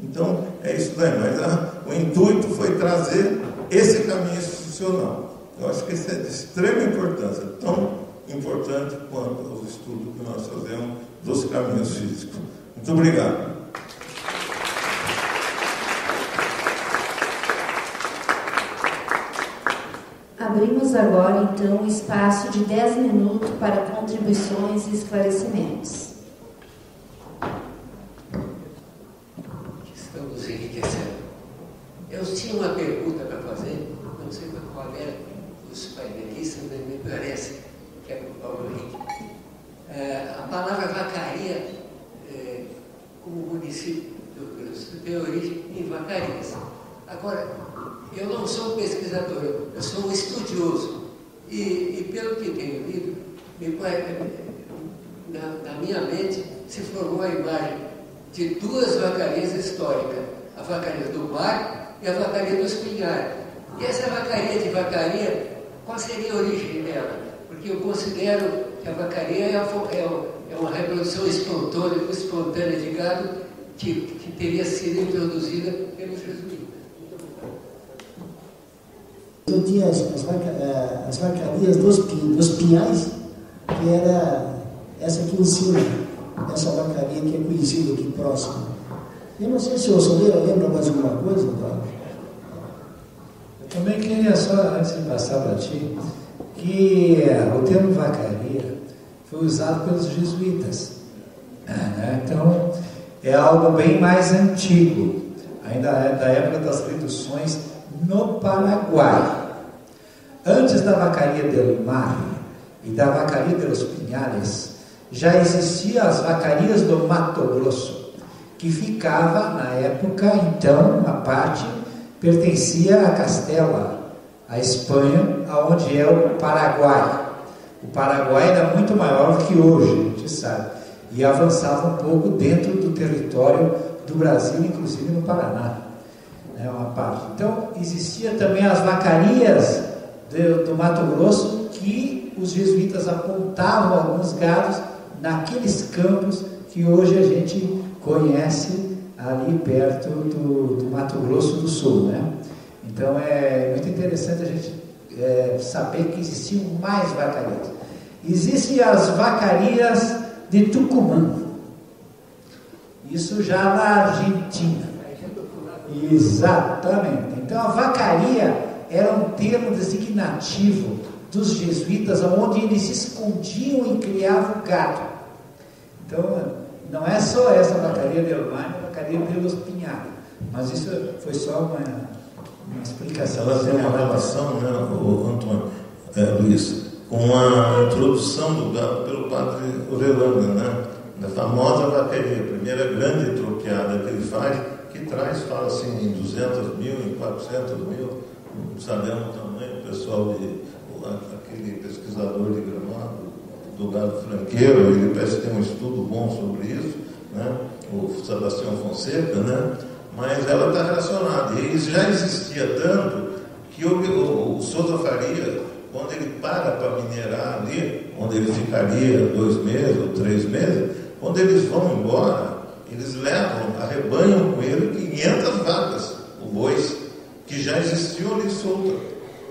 Então, é isso daí, mas o intuito foi trazer esse caminho institucional. Eu acho que isso é de extrema importância, tão importante quanto os estudos que nós fazemos dos caminhos físicos. Muito obrigado. Abrimos agora, então, um espaço de 10 minutos para contribuições e esclarecimentos. Estamos enriquecendo. Eu tinha uma pergunta para fazer, não sei qual é dos painelistas, mas me parece que é para o Paulo Henrique. A palavra Vacaria, como município do Rio Grande do Sul, tem origem em Vacarias. Agora, eu não sou um pesquisador, eu sou um estudioso. E pelo que tenho lido, na minha mente se formou a imagem de duas vacarias históricas, a vacaria do Bar e a vacaria dos Pinhais. E essa vacaria de Vacaria, qual seria a origem dela? Porque eu considero que a vacaria é uma reprodução espontânea de gado que teria sido introduzida pelos jesuítas. Eu tinha as vacarias dos Pinhais, que era essa aqui em cima, essa vacaria que é conhecida aqui próximo. Eu não sei se o Soleira lembra mais alguma coisa, tá? Eu também queria só, antes de passar para ti, que o termo vacaria foi usado pelos jesuítas. Então, é algo bem mais antigo, ainda é da época das reduções no Paraguai. Antes da vacaria del Mar e da vacaria de los Pinhales, já existiam as vacarias do Mato Grosso, que ficava, na época, então, uma parte pertencia a Castela, a Espanha, aonde é o Paraguai. O Paraguai era muito maior do que hoje, a gente sabe, e avançava um pouco dentro do território do Brasil, inclusive no Paraná. Uma parte. Então, existia também as vacarias do Mato Grosso, que os jesuítas apontavam alguns gados naqueles campos que hoje a gente conhece ali perto do Mato Grosso do Sul, né? Então, é muito interessante a gente saber que existiam mais vacarias. Existem as vacarias de Tucumã, isso já na Argentina. Exatamente. Então a vacaria era um termo designativo dos jesuítas, onde eles se escondiam e criavam gado. Então não é só essa vacaria de Elmar, a vacaria de los Pinhais, mas isso foi só uma explicação. Ela tem uma relação, né, Antônio, Luiz, com a introdução do gado pelo padre Orelana, né, da famosa vacaria, a primeira grande troqueada que ele faz, que traz, fala assim, em 200 mil, em 400 mil, não sabemos o tamanho, o pessoal aquele pesquisador de Gramado, do gado franqueiro, ele parece que tem um estudo bom sobre isso, né? O Sebastião Fonseca, né? Mas ela está relacionada, e isso já existia tanto que o Souza Faria, quando ele para minerar ali, onde ele ficaria 2 meses ou 3 meses, quando eles vão embora, eles levam, arrebanham com ele 500 vacas, ou bois, que já existiam ali soltas.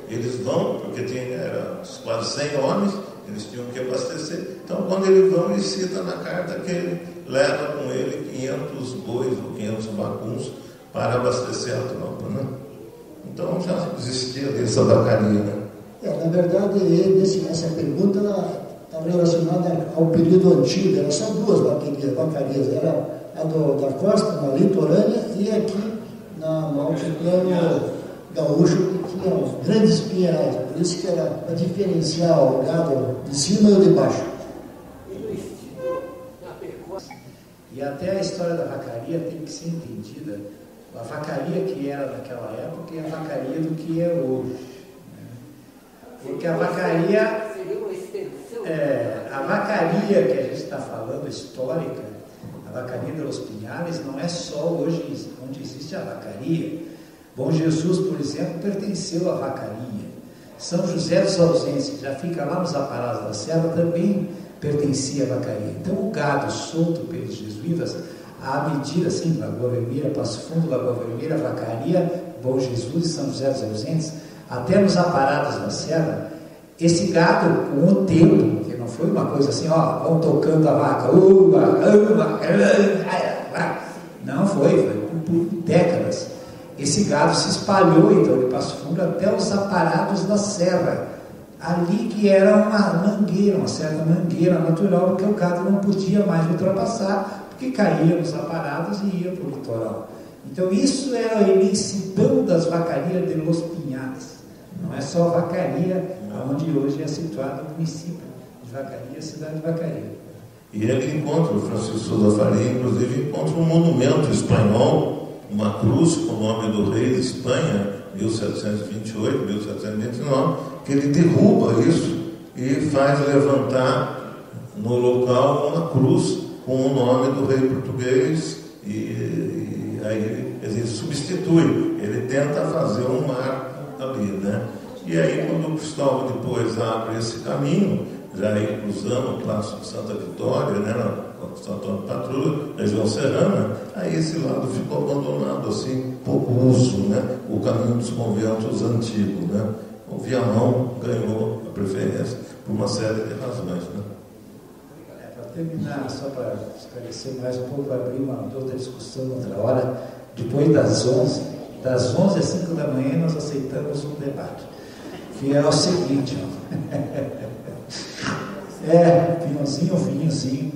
Eles vão, porque era quase 100 homens, eles tinham que abastecer. Então, quando eles vão, ele cita na carta que ele leva com ele 500 bois ou 500 vacuns para abastecer a tropa, né? Então, já existia dessa vacaria, né? Na verdade, essa pergunta está relacionada ao período antigo. Era só 2 vacarias. Era a da costa, na litorânea, e aqui no altiplano gaúcho, que tinha os grandes pinheirais. Por isso que era para diferenciar o gado de cima e o de baixo. E até a história da vacaria tem que ser entendida. A vacaria que era naquela época e a vacaria do que é hoje. Porque a vacaria que a gente está falando, histórica, a vacaria de los Pinhales, não é só hoje onde existe a vacaria. Bom Jesus, por exemplo, pertenceu à vacaria. São José dos Ausentes, que já fica lá nos Aparados da Serra, também pertencia à vacaria. Então o gado solto pelos jesuítas, à medida assim, Lagoa Vermelha, Passo Fundo, Lagoa Vermelha, Vacaria, Bom Jesus e São José dos Ausentes, até nos Aparados da Serra, esse gado, com o tempo, que não foi uma coisa assim, vão tocando a vaca, não foi por décadas. Esse gado se espalhou, então, de Passo Fundo até os Aparados da Serra, ali que era uma certa mangueira natural, porque o gado não podia mais ultrapassar, porque caía nos aparados e ia para o litoral. Então isso era a imensidão das vacarias de Los Pinhales. Não é só a vacaria, onde hoje é situado o município de Vacaria, a cidade de Vacaria. E ele encontra, o Francisco Souza Faria, inclusive, encontra um monumento espanhol, uma cruz com o nome do rei de Espanha, 1728, 1729, que ele derruba isso e faz levantar no local uma cruz com o nome do rei português, e aí ele substitui, ele tenta fazer um marco ali, né? E aí, quando o Cristóvão depois abre esse caminho, já aí cruzando o Palácio de Santa Vitória, né, na Santo Antônio Patrulha, região serrana, aí esse lado ficou abandonado, assim, pouco uso, né? O caminho dos conventos antigos, né? O Viamão ganhou a preferência por uma série de razões, né? Para terminar, só para esclarecer mais um pouco, para abrir uma outra discussão outra hora, depois das 11 às 5 da manhã nós aceitamos um debate, que é o seguinte, vinhozinho.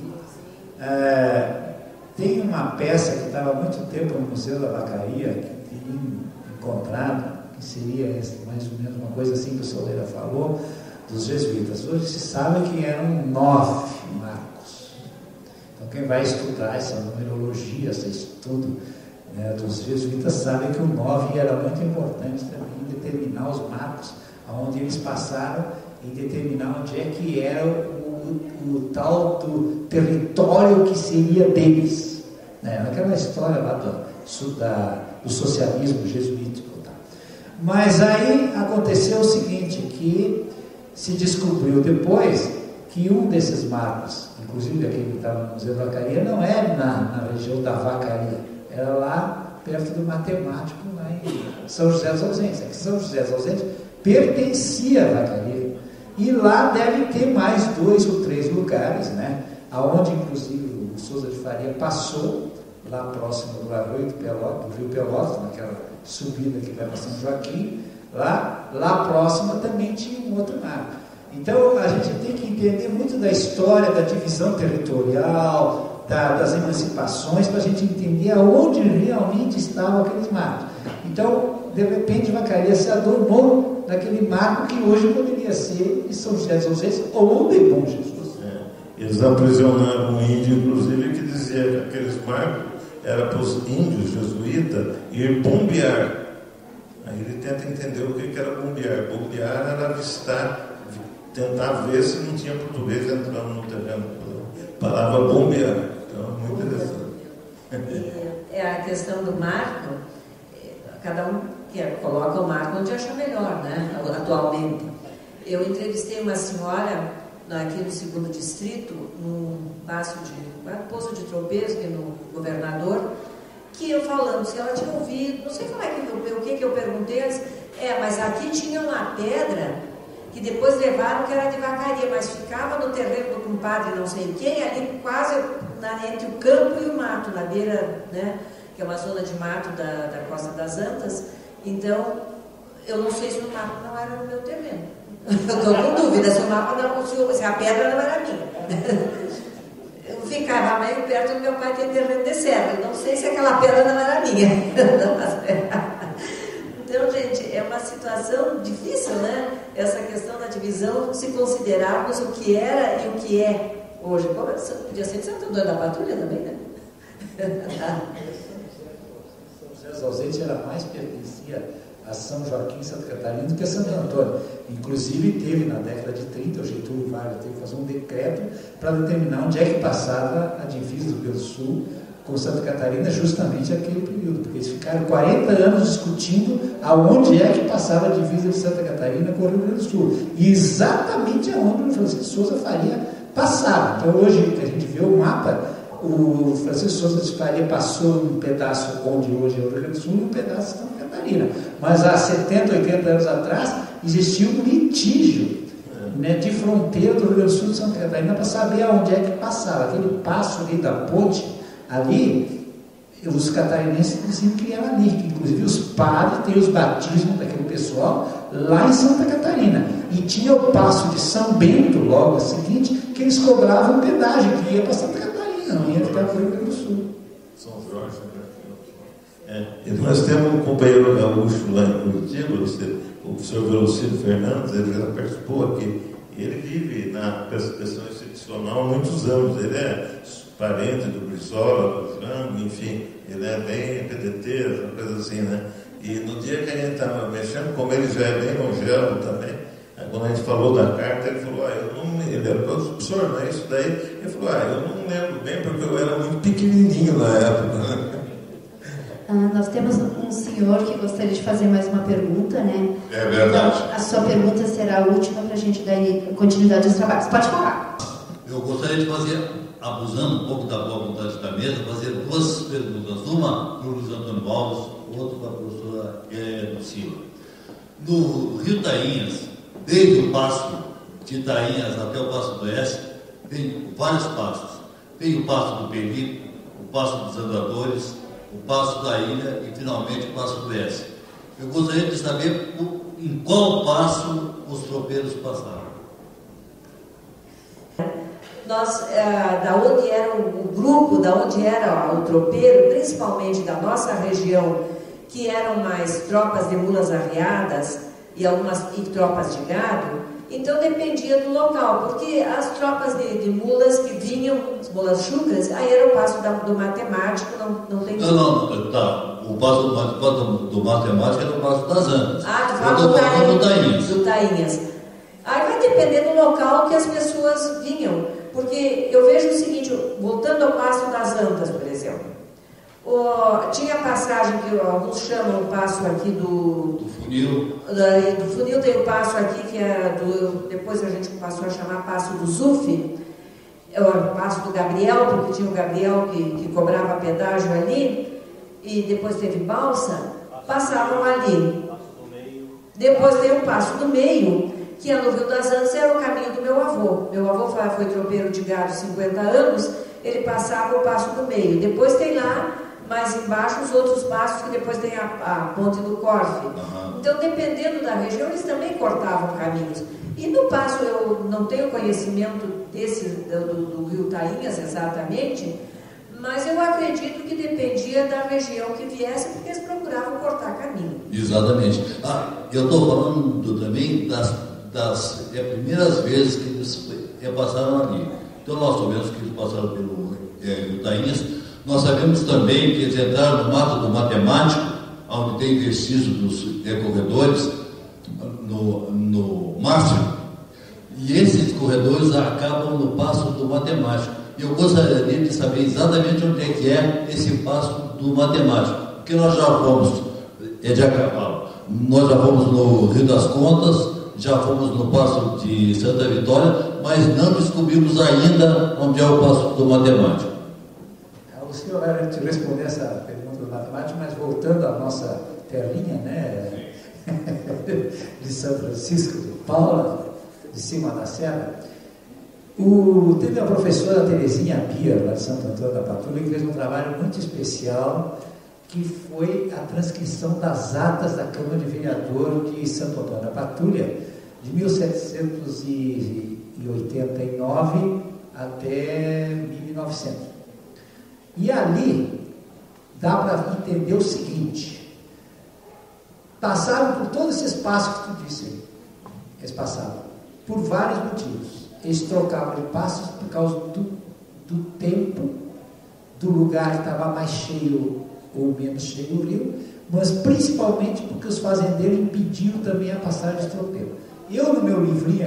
Tem uma peça que estava há muito tempo no Museu da Vacaria, que tinha encontrado, que seria mais ou menos uma coisa assim que o Soleira falou, dos jesuítas. Hoje se sabe que eram 9 marcos. Então quem vai estudar essa numerologia, esse estudo, né, dos jesuítas, sabe que o 9 era muito importante também em determinar os marcos, onde eles passaram, e determinar onde é que era o tal do território que seria deles, né? Aquela história lá do socialismo jesuítico. Tá? Mas aí aconteceu o seguinte, que se descobriu depois que um desses marcos, inclusive aquele que estava no Museu da Vacaria, não é na região da Vacaria, era lá perto do matemático, lá em São José dos Ausentes. Aqui São José dos Ausentes pertencia à Vacaria. E lá deve ter mais 2 ou 3 lugares, né? Aonde inclusive o Souza de Faria passou, lá próximo do Arroio do Rio Pelotas, naquela subida que vai para São Joaquim, lá próxima também tinha um outro marco. Então a gente tem que entender muito da história da divisão territorial, das emancipações, para a gente entender aonde realmente estavam aqueles marcos. Então, de repente, Vacaria se adornou naquele marco que hoje poderia ser de São José dos Ausentes ou de Bom Jesus. Eles aprisionaram um índio, inclusive, que dizia que aqueles marcos eram para os índios jesuítas ir bombear. Aí ele tenta entender o que era bombear. Bombear era avistar, tentar ver se não tinha português entrando no terreno. A palavra bombear. Então, é muito interessante. É a questão do marco, cada um coloca o marco onde acha melhor, né? Atualmente. Eu entrevistei uma senhora aqui no 2º Distrito, num Poço de Tropeço, que é no Governador, que eu falando, se ela tinha ouvido, não sei como é que eu perguntei, ela disse, mas aqui tinha uma pedra que depois levaram que era de Vacaria, mas ficava no terreno do compadre não sei quem, ali quase entre o campo e o mato, na beira, né, que é uma zona de mato da Costa das Antas. Então, eu não sei se o mato não era no meu terreno. Eu estou com dúvida se o mapa não, se a pedra não era minha. Eu ficava meio perto do meu pai, que tem terreno de serra. Eu não sei se aquela pedra não era minha. Então, gente, é uma situação difícil, né? Essa questão da divisão, se considerarmos o que era e o que é hoje. Podia ser de Santo Antônio da Patrulha também, né? São José dos Ausentes era mais pertencia a São Joaquim, Santa Catarina, do que a Santo Antônio. Inclusive, teve na década de 30, o Getúlio Vargas teve que fazer um decreto para determinar onde é que passava a divisa do Rio Grande do Sul com Santa Catarina, justamente aquele período, porque eles ficaram 40 anos discutindo aonde é que passava a divisa de Santa Catarina com o Rio Grande do Sul. E exatamente aonde o Francisco Souza Faria passava. Então, hoje, que a gente vê o mapa, o Francisco Souza de Faria passou um pedaço onde hoje é o Rio Grande do Sul e um pedaço de Santa Catarina. Mas há 70, 80 anos atrás, existia um litígio, né, de fronteira do Rio Grande do Sul e Santa Catarina para saber aonde é que passava. Aquele passo ali da ponte, ali, os catarinenses diziam que era ali, que inclusive os padres têm os batismos daquele pessoal lá em Santa Catarina. E tinha o Passo de São Bento, logo a seguinte, que eles cobravam pedágio, que ia para Santa Catarina, não ia ficar para o Rio Grande do Sul. São Jorge, e nós temos um companheiro gaúcho lá em Curitiba, o professor Velocílio Fernandes, ele já participou aqui. E ele vive na questão institucional há muitos anos. Ele é parente do Brizola, do Frango, enfim, ele é bem PDT, uma coisa assim, né? E no dia que a gente estava mexendo, como ele já é bem longevo também, quando a gente falou da carta, ele falou, ele era professor, não é isso daí? Ele falou, eu não lembro bem porque eu era muito pequenininho na época. Nós temos um senhor que gostaria de fazer mais uma pergunta, né? É verdade. Então, a sua pergunta será a última para a gente dar continuidade aos trabalhos. Pode falar. Eu gostaria de fazer, abusando um pouco da boa vontade da mesa, fazer duas perguntas. Uma para o Luiz Antônio Alves, outra para a professora Lucila. No Rio Tainhas, desde o Passo de Tainhas até o Passo do Oeste, tem vários passos. Tem o Passo do Pelico, o Passo dos Andadores, o Passo da Ilha e, finalmente, o Passo do Oeste. Eu gostaria de saber em qual passo os tropeiros passaram. Nós, da onde era o grupo, da onde era o tropeiro, principalmente da nossa região, que eram mais tropas de mulas arriadas e tropas de gado, então dependia do local, porque as tropas de mulas que vinham, as mulas chucras, aí era o passo do matemático, não tem... Não, tá. O passo do matemático era o passo das Antas. Do Tainhas. Aí vai depender do local que as pessoas vinham, porque eu vejo o seguinte, voltando ao passo das Antas, por exemplo, tinha a passagem que alguns chamam o passo aqui do Funil. Do Funil tem o passo aqui que depois a gente passou a chamar passo do Zuf, o passo do Gabriel, porque tinha o Gabriel que cobrava pedágio ali, e depois teve balsa, passavam ali. Depois tem o passo do meio, que no Rio das Antas era o caminho do meu avô. Meu avô foi tropeiro de gado 50 anos, ele passava o passo do meio. Depois tem lá, mais embaixo, os outros passos, que depois tem a ponte do Corfe. Então, dependendo da região, eles também cortavam caminhos. E no passo, eu não tenho conhecimento do Rio Tainhas exatamente, mas eu acredito que dependia da região que viesse, porque eles procuravam cortar caminho. Exatamente. Eu estou falando também das primeiras vezes que eles passaram ali. Então, nós sabemos que eles passaram pelo Rio Tainhas. Nós sabemos também que eles entraram no mato do matemático, onde tem vestígio dos corredores, no Márcio, e esses corredores acabam no passo do matemático. E eu gostaria de saber exatamente onde é que é esse passo do matemático, porque nós já fomos de a cavalo, nós já fomos no Rio das Contas, já fomos no passo de Santa Vitória, mas não descobrimos ainda onde é o passo do matemático. O senhor vai te responder essa pergunta do matemático, mas voltando à nossa terrinha, né, de São Francisco de Paula, de cima da serra, teve a professora Terezinha Pia, lá de Santo Antônio da Patrulha, que fez um trabalho muito especial, que foi a transcrição das atas da Câmara de Vereador de Santo Antônio da Patrulha, de 1789 até 1900. E ali dá para entender o seguinte: passaram por todo esse espaço que tu disse, eles passavam por vários motivos. Eles trocavam de passos por causa do tempo, do lugar que estava mais cheio ou menos cheio o rio, mas principalmente porque os fazendeiros impediam também a passagem de tropeiro. Eu, no meu livrinho,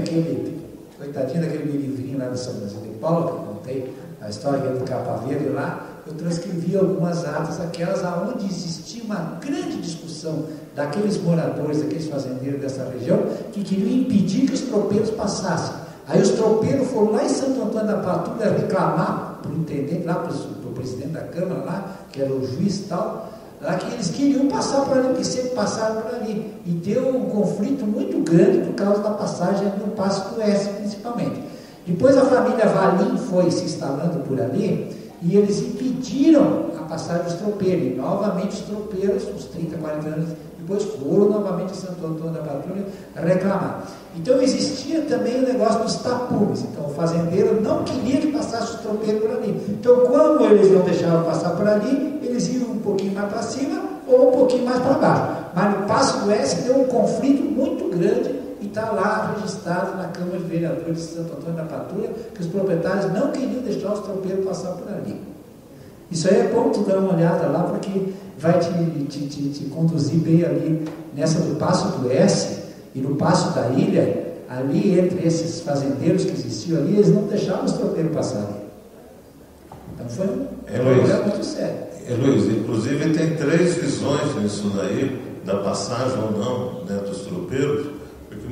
coitadinho daquele meu livrinho lá do São Francisco de Paula, que eu contei a história do Capa Verde lá, eu transcrevi algumas atas, aquelas onde existia uma grande discussão daqueles moradores, daqueles fazendeiros dessa região, que queriam impedir que os tropeiros passassem. Aí os tropeiros foram lá em Santo Antônio da Patrulha reclamar para o intendente, lá para o presidente da Câmara, lá, que era o juiz e tal, lá que eles queriam passar por ali, porque sempre passaram por ali. E deu um conflito muito grande por causa da passagem do Passo do Oeste, principalmente. Depois a família Valim foi se instalando por ali, e eles impediram a passagem dos tropeiros. E novamente os tropeiros, uns 30, 40 anos depois, foram novamente a Santo Antônio da Patrulha reclamar. Então existia também o negócio dos tapumes. Então o fazendeiro não queria que passasse os tropeiros por ali. Então quando eles não deixavam passar por ali, eles iam um pouquinho mais para cima ou um pouquinho mais para baixo. Mas no Passo do Oeste deu um conflito muito grande e está lá registrado na Câmara de Vereadores de Santo Antônio da Patrulha que os proprietários não queriam deixar os tropeiros passar por ali. Isso aí é bom tu dar uma olhada lá, porque vai te conduzir bem ali nessa do Passo do Oeste e no Passo da Ilha, ali entre esses fazendeiros que existiam ali, eles não deixavam os tropeiros passarem. Então foi um problema muito sério. Luiz, inclusive tem 3 visões nisso daí, da passagem ou não, né, dos tropeiros, porque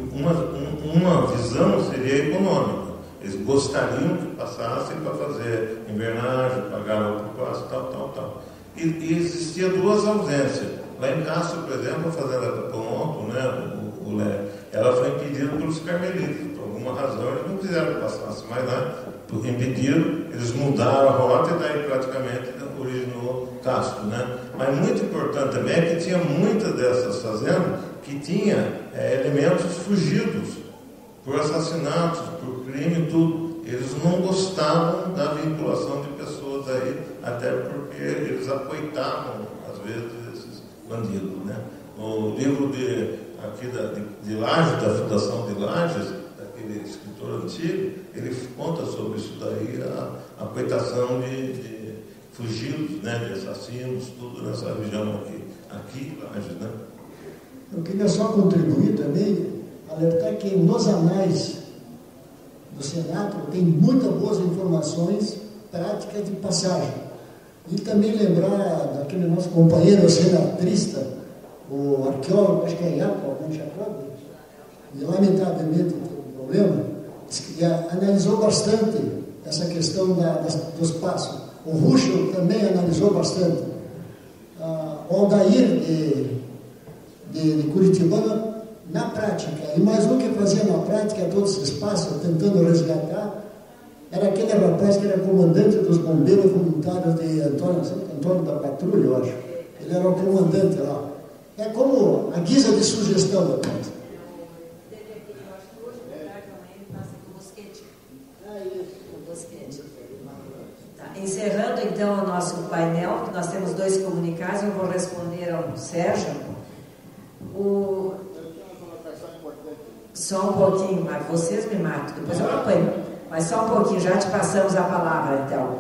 uma visão seria econômica. Eles gostariam que passassem para fazer invernagem, pagar o passo, tal. E existia 2 ausências. Lá em Castro, por exemplo, a fazenda Capão, né, o Lé, ela foi impedida pelos carmelitas. Por alguma razão, eles não quiseram que passasse mais lá. Impediram, eles mudaram a rota e daí praticamente originou Castro, né? Mas muito importante também é que tinha muitas dessas fazendas que tinha elementos fugidos por assassinatos, por crime, tudo. Eles não gostavam da vinculação de pessoas aí, até porque eles apoiavam, às vezes, esses bandidos, né? No livro de Lages, da Fundação de Lages, daquele escritor antigo, ele conta sobre isso daí, a apoiação de fugidos, né? De assassinos, tudo nessa região aqui Lages, né? Eu queria só contribuir também, alertar que nos anais do Senado tem muitas boas informações práticas de passagem. E também lembrar daquele nosso companheiro senatrista, o arqueólogo, acho que é Jacob, e lamentavelmente tem um problema, que analisou bastante essa questão dos passos. O Ruschel também analisou bastante. O Aldair de Curitibana, na prática, e mais um que fazia na prática todos esses passos, tentando resgatar, era aquele rapaz que era comandante dos bombeiros voluntários de Santo Antônio da Patrulha, eu acho. Ele era o comandante lá. É como a guisa de sugestão da coisa. Encerrando então o nosso painel, nós temos 2 comunicados, eu vou responder ao Sérgio. Só um pouquinho, mas vocês me matam, depois eu apanho. Mas só um pouquinho, já te passamos a palavra então.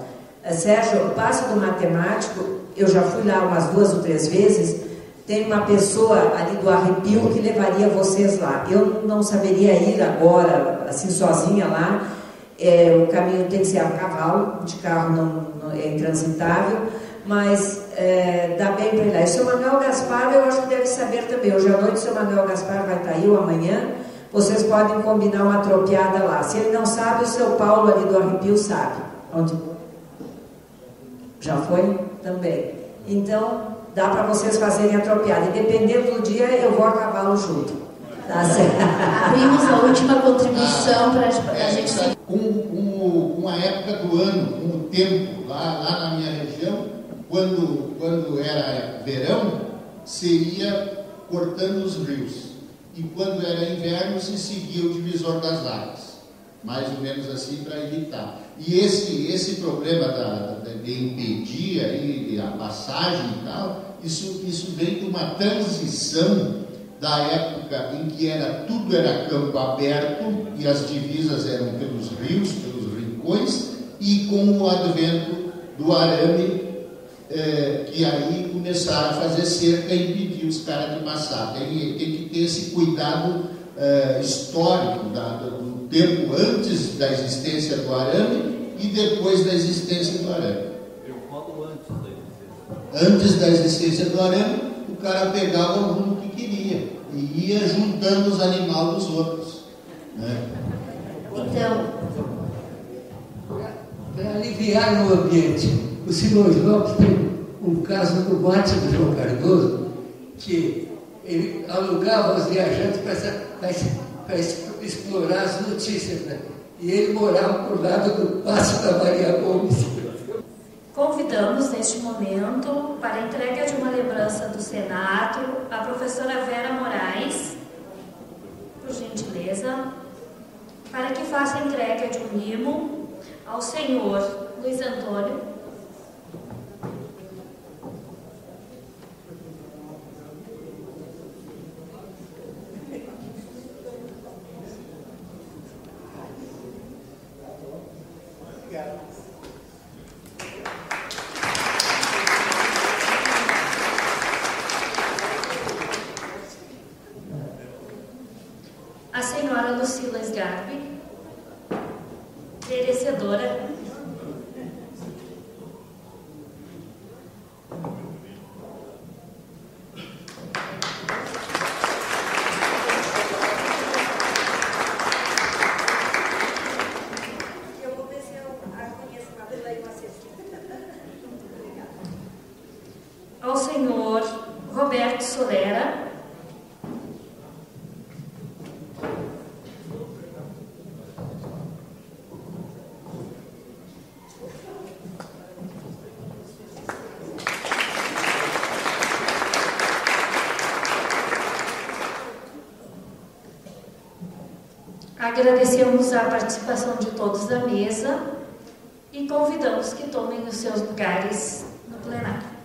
Sérgio, o Passo do Matemático, eu já fui lá umas 2 ou 3 vezes, tem uma pessoa ali do Arrepio que levaria vocês lá. Eu não saberia ir agora, assim, sozinha lá. O caminho tem que ser a cavalo, de carro não é intransitável, mas dá bem para ir lá. E o seu Manuel Gaspar, eu acho que deve saber também. Hoje à noite o seu Manuel Gaspar vai estar aí, ou amanhã. Vocês podem combinar uma tropeada lá. Se ele não sabe, o seu Paulo ali do Arrepio sabe. Onde? Já foi? Também. Então, dá para vocês fazerem a tropeada. E dependendo do dia, eu vou a cavalo junto. Tá certo? Abrimos a última contribuição para a gente... Uma época do ano, um tempo, lá na minha região, quando era verão, se ia cortando os rios. E quando era inverno, se seguia o divisor das águas. Mais ou menos assim, para evitar. E esse problema de impedir aí a passagem e tal, isso vem de uma transição da época em que tudo era campo aberto e as divisas eram pelos rios, pelos rincões, e com o advento do arame, que aí começaram a fazer cerca e impedir os caras de passar. Tem que ter esse cuidado histórico do tempo antes da existência do arame e depois da existência do arame. Eu falo antes da existência. Antes da existência do arame, o cara pegava o rumo que queria e ia juntando os animais dos outros, né? Então, para aliviar o ambiente, o Simões Lopes tem um caso no mate do João Cardoso, que ele alugava os viajantes para explorar as notícias, né? E ele morava por lado do Passo da Maria Gomes. Convidamos neste momento para a entrega de uma lembrança do Senatro a professora Vera Moraes, por gentileza, para que faça a entrega de um mimo ao senhor Luiz Antônio. A senhora Lucila Sgarbi, merecedora. Eu vou ver se eu conheço uma vez aí uma cesta. Ao senhor Roberto Solera. Agradecemos a participação de todos da mesa e convidamos que tomem os seus lugares no plenário.